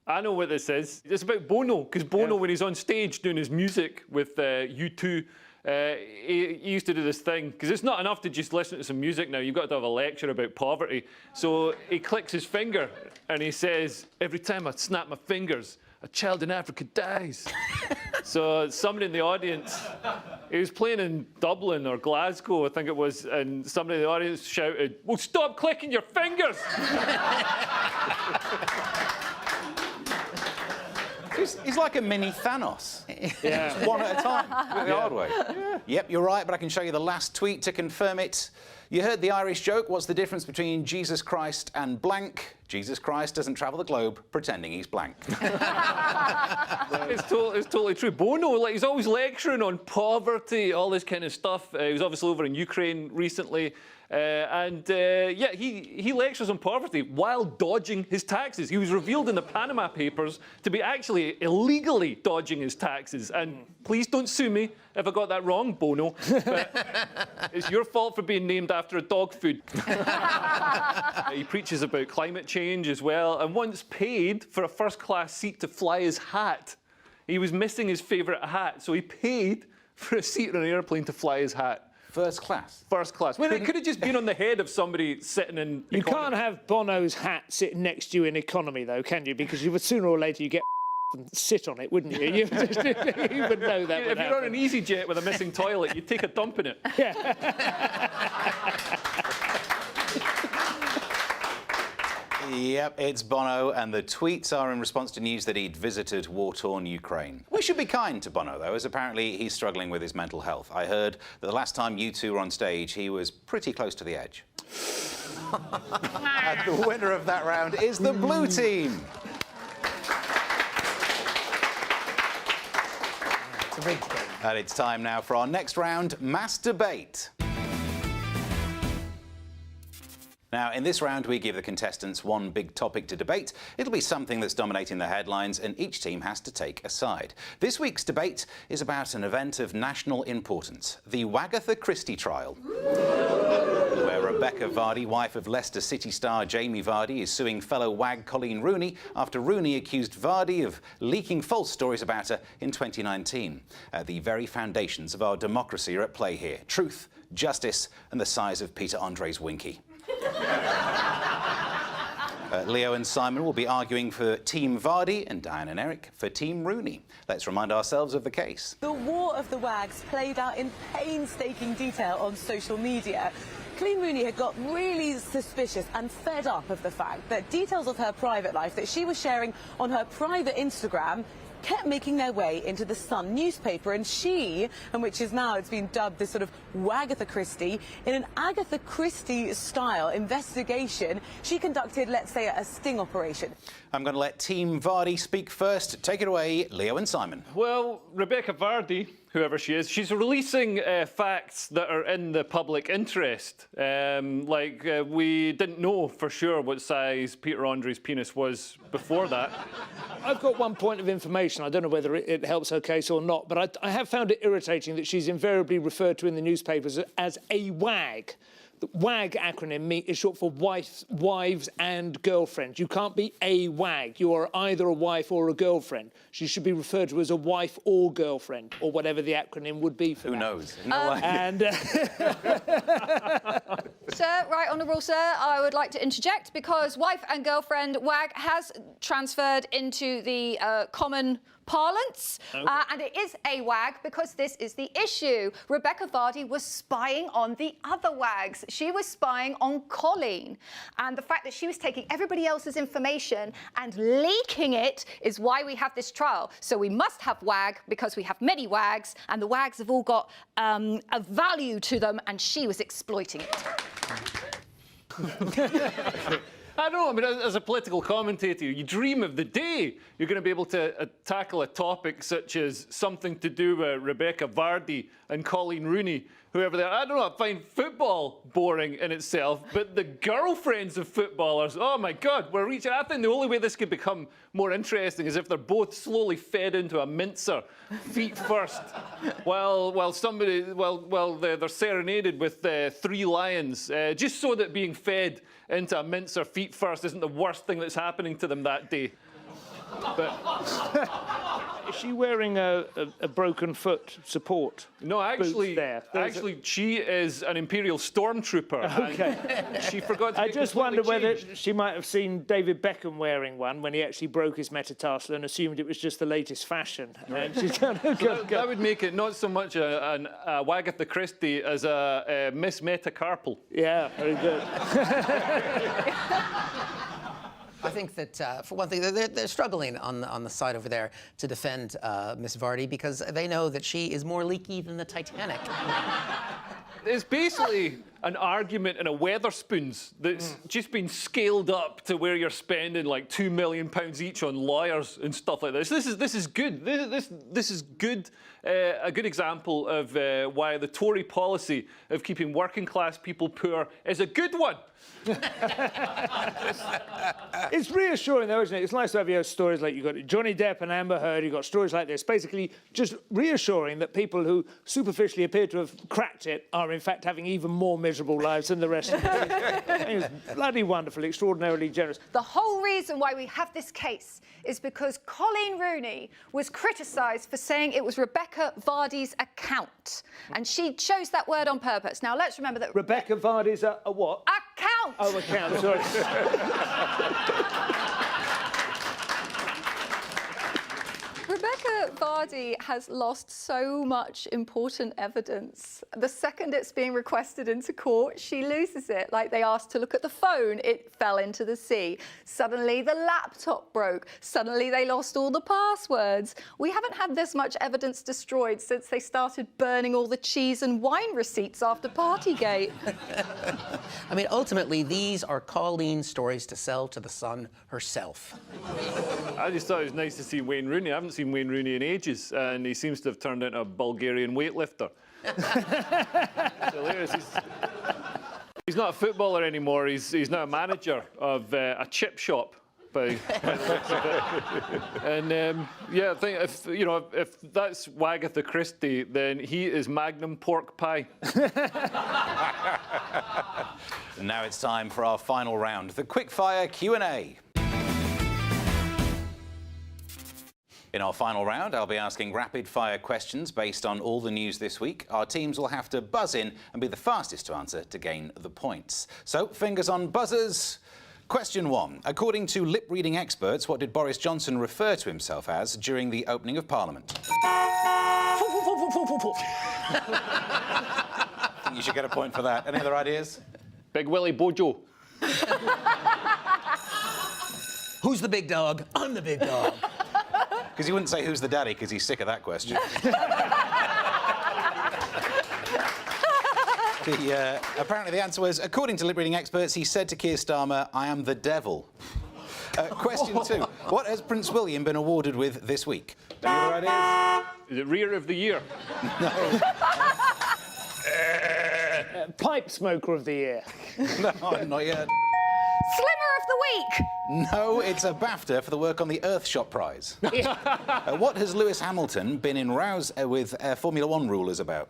I know what this is. It's about Bono, because Bono, when he's on stage doing his music with U2, he used to do this thing, because it's not enough to just listen to some music now, you've got to have a lecture about poverty. So he clicks his finger and he says, every time I snap my fingers, a child in Africa dies. So somebody in the audience, he was playing in Dublin or Glasgow, I think it was, and somebody in the audience shouted, well, stop clicking your fingers! He's like a mini Thanos. Yeah. Just one at a time, the hard way. Yeah. Yep, you're right, but I can show you the last tweet to confirm it. You heard the Irish joke. What's the difference between Jesus Christ and blank? Jesus Christ doesn't travel the globe pretending he's blank. It's totally true. Bono, like, he's always lecturing on poverty, all this kind of stuff. He was obviously over in Ukraine recently. Yeah, he lectures on poverty while dodging his taxes. He was revealed in the Panama Papers to be actually illegally dodging his taxes. And please don't sue me if I got that wrong, Bono. But it's your fault for being named after a dog food. He preaches about climate change as well, and once paid for a first-class seat to fly his hat. He was missing his favourite hat, so he paid for a seat on an airplane to fly his hat. First class? First class. Well, it could have just been on the head of somebody sitting in You economy. can't have Bono's hat sitting next to you in economy, though, can you? Because you would sooner or later you get and sit on it, wouldn't you? You would know that. If you're on an Easyjet with a missing toilet, you'd take a dump in it. Yeah. Yep, it's Bono, and the tweets are in response to news that he'd visited war-torn Ukraine. We should be kind to Bono, though, as apparently he's struggling with his mental health. I heard that the last time you two were on stage, he was pretty close to the edge. And the winner of that round is the blue team. It's a big thing. And it's time now for our next round, Mass Debate. Now, in this round, we give the contestants one big topic to debate. It'll be something that's dominating the headlines, and each team has to take a side. This week's debate is about an event of national importance, the Wagatha Christie trial, where Rebecca Vardy, wife of Leicester City star Jamie Vardy, is suing fellow wag Colleen Rooney after Rooney accused Vardy of leaking false stories about her in 2019. The very foundations of our democracy are at play here. Truth, justice, and the size of Peter Andre's winky. Leo and Simon will be arguing for Team Vardy and Diane and Eric for Team Rooney. Let's remind ourselves of the case. The war of the wags played out in painstaking detail on social media. Clean Rooney had got really suspicious and fed up of the fact that details of her private life that she was sharing on her private Instagram kept making their way into the Sun newspaper, and she, and which is now, it's been dubbed this sort of Wagatha Christie, in an Agatha Christie style investigation, she conducted, let's say, a sting operation. I'm going to let Team Vardy speak first. Take it away, Leo and Simon. Well, Rebecca Vardy, whoever she is, she's releasing facts that are in the public interest. We didn't know for sure what size Peter Andre's penis was before that. I've got one point of information. I don't know whether it helps her case or not, but I have found it irritating that she's invariably referred to in the newspapers as a WAG. The WAG acronym is short for wives and girlfriends. You can't be a WAG. You are either a wife or a girlfriend. She should be referred to as a wife or girlfriend, or whatever the acronym would be for Who that. knows? Sir, right honourable sir, I would like to interject because wife and girlfriend WAG has transferred into the common parlance, and it is a WAG because this is the issue. Rebecca Vardy was spying on the other WAGs. She was spying on Colleen, and the fact that she was taking everybody else's information and leaking it is why we have this trial. So we must have WAG because we have many WAGs, and the WAGs have all got a value to them, and she was exploiting it. I don't know, I mean, as a political commentator, you dream of the day you're going to be able to tackle a topic such as something to do with Rebecca Vardy and Colleen Rooney, whoever they are. I don't know, I find football boring in itself, but the girlfriends of footballers, oh my God, we're reaching... I think the only way this could become more interesting is if they're both slowly fed into a mincer, feet first, while they're serenaded with 3 lions, just so that being fed into a mincer feet first isn't the worst thing that's happening to them that day. But is she wearing a broken foot support? No, actually, she is an Imperial stormtrooper. Okay. And she forgot to I get just wonder completely whether changed. she might have seen David Beckham wearing one when he actually broke his metatarsal and assumed it was just the latest fashion. And she's gone, that would make it not so much a Wagatha Christie as a Miss Metacarpal. Yeah, very good. I think that, for one thing, they're struggling on the side over there to defend Miss Vardy because they know that she is more leaky than the Titanic. It's basically an argument in a Weatherspoons that's just been scaled up to where you're spending like £2 million each on lawyers and stuff like this. This is good. This is good. A good example of why the Tory policy of keeping working class people poor is a good one. It's reassuring, though, isn't it? It's nice to have your stories like you got Johnny Depp and Amber Heard. You got stories like this, basically just reassuring that people who superficially appear to have cracked it are in fact having even more miserable lives than the rest of them. It's bloody wonderful, extraordinarily generous. The whole reason why we have this case is because Colleen Rooney was criticised for saying it was Rebecca Vardy's account, and she chose that word on purpose. Now let's remember that Rebecca Vardy's a what? Account. Oh, account. Sorry. Rebecca Vardy has lost so much important evidence. The second it's being requested into court, she loses it. Like they asked to look at the phone, it fell into the sea. Suddenly the laptop broke. Suddenly they lost all the passwords. We haven't had this much evidence destroyed since they started burning all the cheese and wine receipts after Partygate. I mean, ultimately, these are Colleen's stories to sell to the Sun herself. I just thought it was nice to see Wayne Rooney. I haven't seen Wayne Rooney in ages, and he seems to have turned into a Bulgarian weightlifter. It's hilarious. He's not a footballer anymore. He's now a manager of a chip shop. By the looks of it. And yeah, I think if that's Wagatha Christie, then he is Magnum pork pie. Now it's time for our final round, the Quickfire QA. In our final round, I'll be asking rapid-fire questions based on all the news this week. Our teams will have to buzz in and be the fastest to answer to gain the points. So, fingers on buzzers. Question 1. According to lip-reading experts, what did Boris Johnson refer to himself as during the opening of Parliament? I think you should get a point for that. Any other ideas? Big Willie Bojo. Who's the big dog? I'm the big dog. Because he wouldn't say who's the daddy, because he's sick of that question. Apparently the answer was, according to lip-reading experts, he said to Keir Starmer, I am the devil. Question 2. What has Prince William been awarded with this week? Any other ideas? Is it Rear of the Year? No. Pipe Smoker of the Year. No, not yet. Slimmer of the week. No, it's a BAFTA for the work on the Earthshot Prize. What has Lewis Hamilton been in rows with Formula 1 rulers about?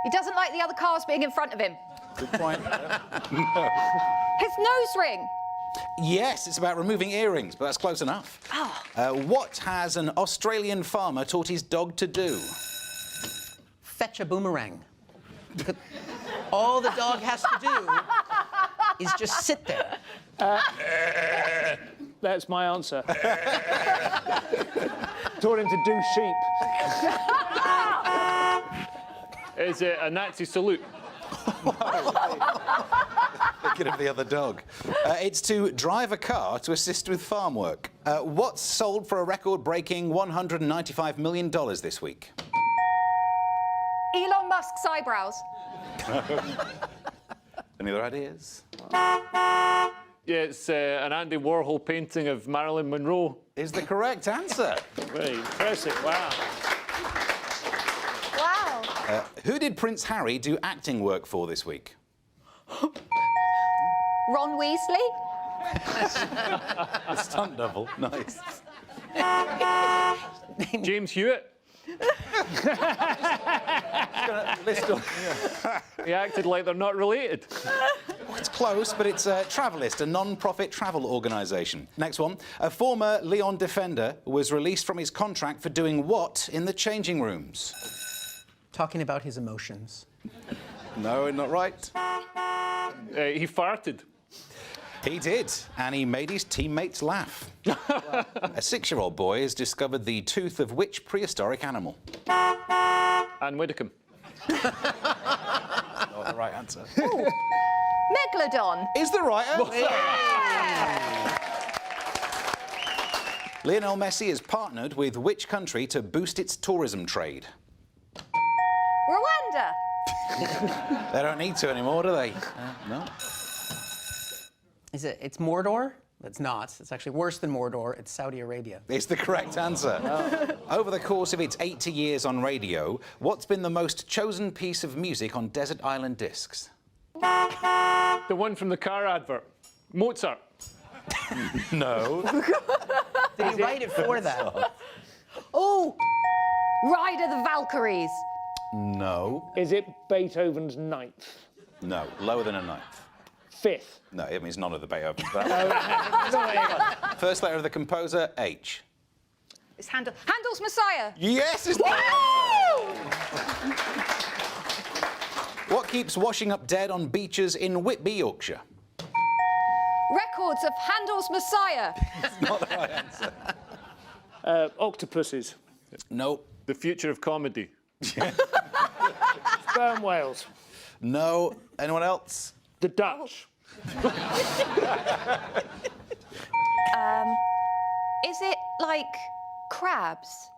He doesn't like the other cars being in front of him. Good point. No. His nose ring. Yes, it's about removing earrings, but that's close enough. Oh. What has an Australian farmer taught his dog to do? Fetch a boomerang. All the dog has to do is just sit there. That's my answer. Taught him to do sheep. Is it a Nazi salute? Thinking of the other dog. It's to drive a car to assist with farm work. What's sold for a record-breaking $195 million this week? Elon Musk's eyebrows. Any other ideas? Yeah, it's an Andy Warhol painting of Marilyn Monroe. Is the correct answer. Very impressive, wow. Wow. Who did Prince Harry do acting work for this week? Ron Weasley. The stunt double. Nice. James Hewitt. He acted like they're not related. It's close, but it's Travelist, a non-profit travel organisation. Next one. A former Lyon defender was released from his contract for doing what in the changing rooms? Talking about his emotions. No, not right. He farted. He did, and he made his teammates laugh. A 6-year-old boy has discovered the tooth of which prehistoric animal? Anne Widdecombe. Not the right answer. Ooh. Megalodon. Is the right answer. Yeah. Lionel Messi has partnered with which country to boost its tourism trade? Rwanda. They don't need to anymore, do they? No. It's Mordor? It's not. It's actually worse than Mordor. It's Saudi Arabia. It's the correct answer. Over the course of its 80 years on radio, what's been the most chosen piece of music on Desert Island Discs? The one from the car advert. Mozart. No. Did he write it for that? Oh, Ride of the Valkyries. No. Is it Beethoven's Ninth? No. Lower than a ninth. Fifth? No, it means none of the Beethovens. But... Oh, First letter of the composer, H. It's Handel's Messiah. Yes, it's the What keeps washing up dead on beaches in Whitby, Yorkshire? Records of Handel's Messiah. It's not the right answer. Octopuses. No. The future of comedy. Sperm whales. No. Anyone else? The Dutch. Is it like crabs?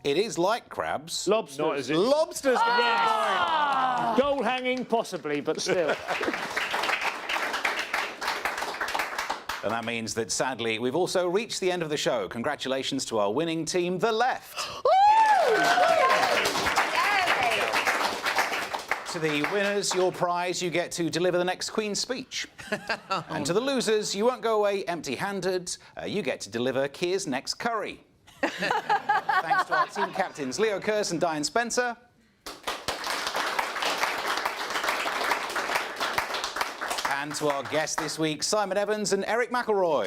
It is like crabs. Lobsters. Not as it. Lobsters. Yes. Goal hanging, possibly, but still. And that means that, sadly, we've also reached the end of the show. Congratulations to our winning team, The Left. To the winners, your prize, you get to deliver the next Queen's speech. And to the losers, you won't go away empty-handed. You get to deliver Keir's next curry. Thanks to our team captains, Leo Kearse and Diane Spencer. And to our guests this week, Simon Evans and Eric McElroy.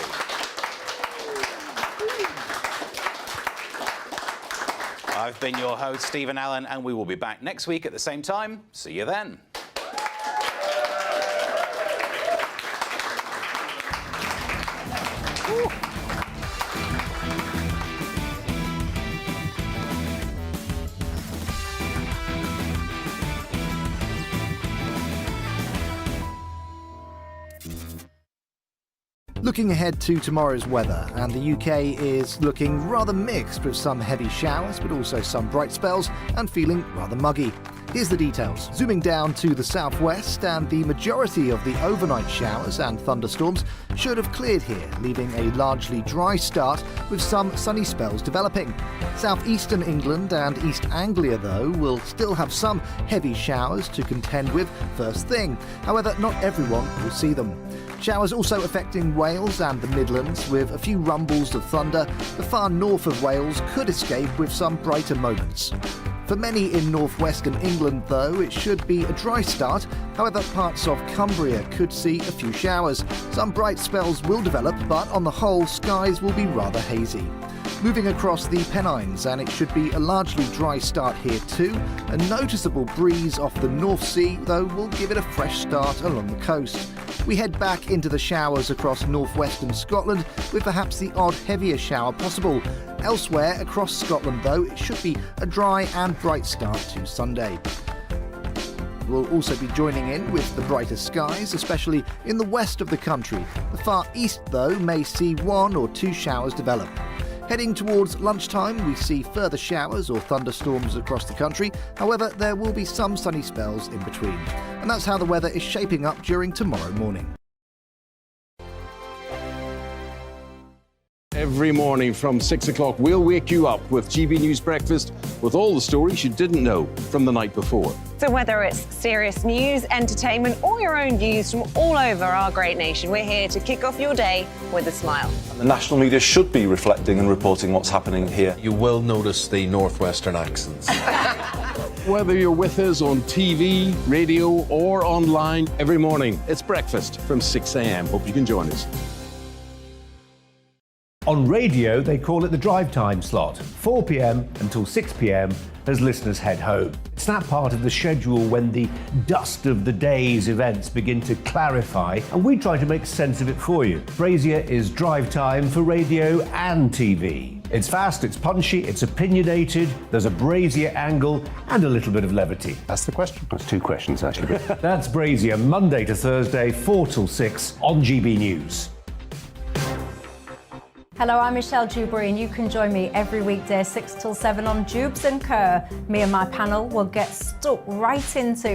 I've been your host, Stephen Allen, and we will be back next week at the same time. See you then. Looking ahead to tomorrow's weather, and the UK is looking rather mixed with some heavy showers, but also some bright spells and feeling rather muggy. Here's the details. Zooming down to the southwest, and the majority of the overnight showers and thunderstorms should have cleared here, leaving a largely dry start with some sunny spells developing. Southeastern England and East Anglia, though, will still have some heavy showers to contend with first thing. However, not everyone will see them. Showers also affecting Wales and the Midlands, with a few rumbles of thunder. The far north of Wales could escape with some brighter moments. For many in northwestern England, though, it should be a dry start. However, parts of Cumbria could see a few showers. Some bright spells will develop, but on the whole, skies will be rather hazy. Moving across the Pennines, and it should be a largely dry start here too. A noticeable breeze off the North Sea, though, will give it a fresh start along the coast. We head back into the showers across northwestern Scotland, with perhaps the odd heavier shower possible. Elsewhere across Scotland, though, it should be a dry and bright start to Sunday. We'll also be joining in with the brighter skies, especially in the west of the country. The far east, though, may see 1 or 2 showers develop. Heading towards lunchtime, we see further showers or thunderstorms across the country. However, there will be some sunny spells in between. And that's how the weather is shaping up during tomorrow morning. Every morning from 6 o'clock, we'll wake you up with GB News Breakfast with all the stories you didn't know from the night before. So whether it's serious news, entertainment, or your own views from all over our great nation, we're here to kick off your day with a smile. And the national media should be reflecting and reporting what's happening here. You will notice the northwestern accents. Whether you're with us on TV, radio, or online, every morning, it's breakfast from 6 a.m. Hope you can join us. On radio, they call it the drive time slot, 4 p.m. until 6 p.m. as listeners head home. It's that part of the schedule when the dust of the day's events begin to clarify, and we try to make sense of it for you. Brazier is drive time for radio and TV. It's fast, it's punchy, it's opinionated, there's a Brazier angle, and a little bit of levity. That's the question. That's 2 questions, actually. That's Brazier, Monday to Thursday, 4 till 6 on GB News. Hello, I'm Michelle Dewberry, and you can join me every weekday 6 till 7 on Jubes and Kerr. Me and my panel will get stuck right into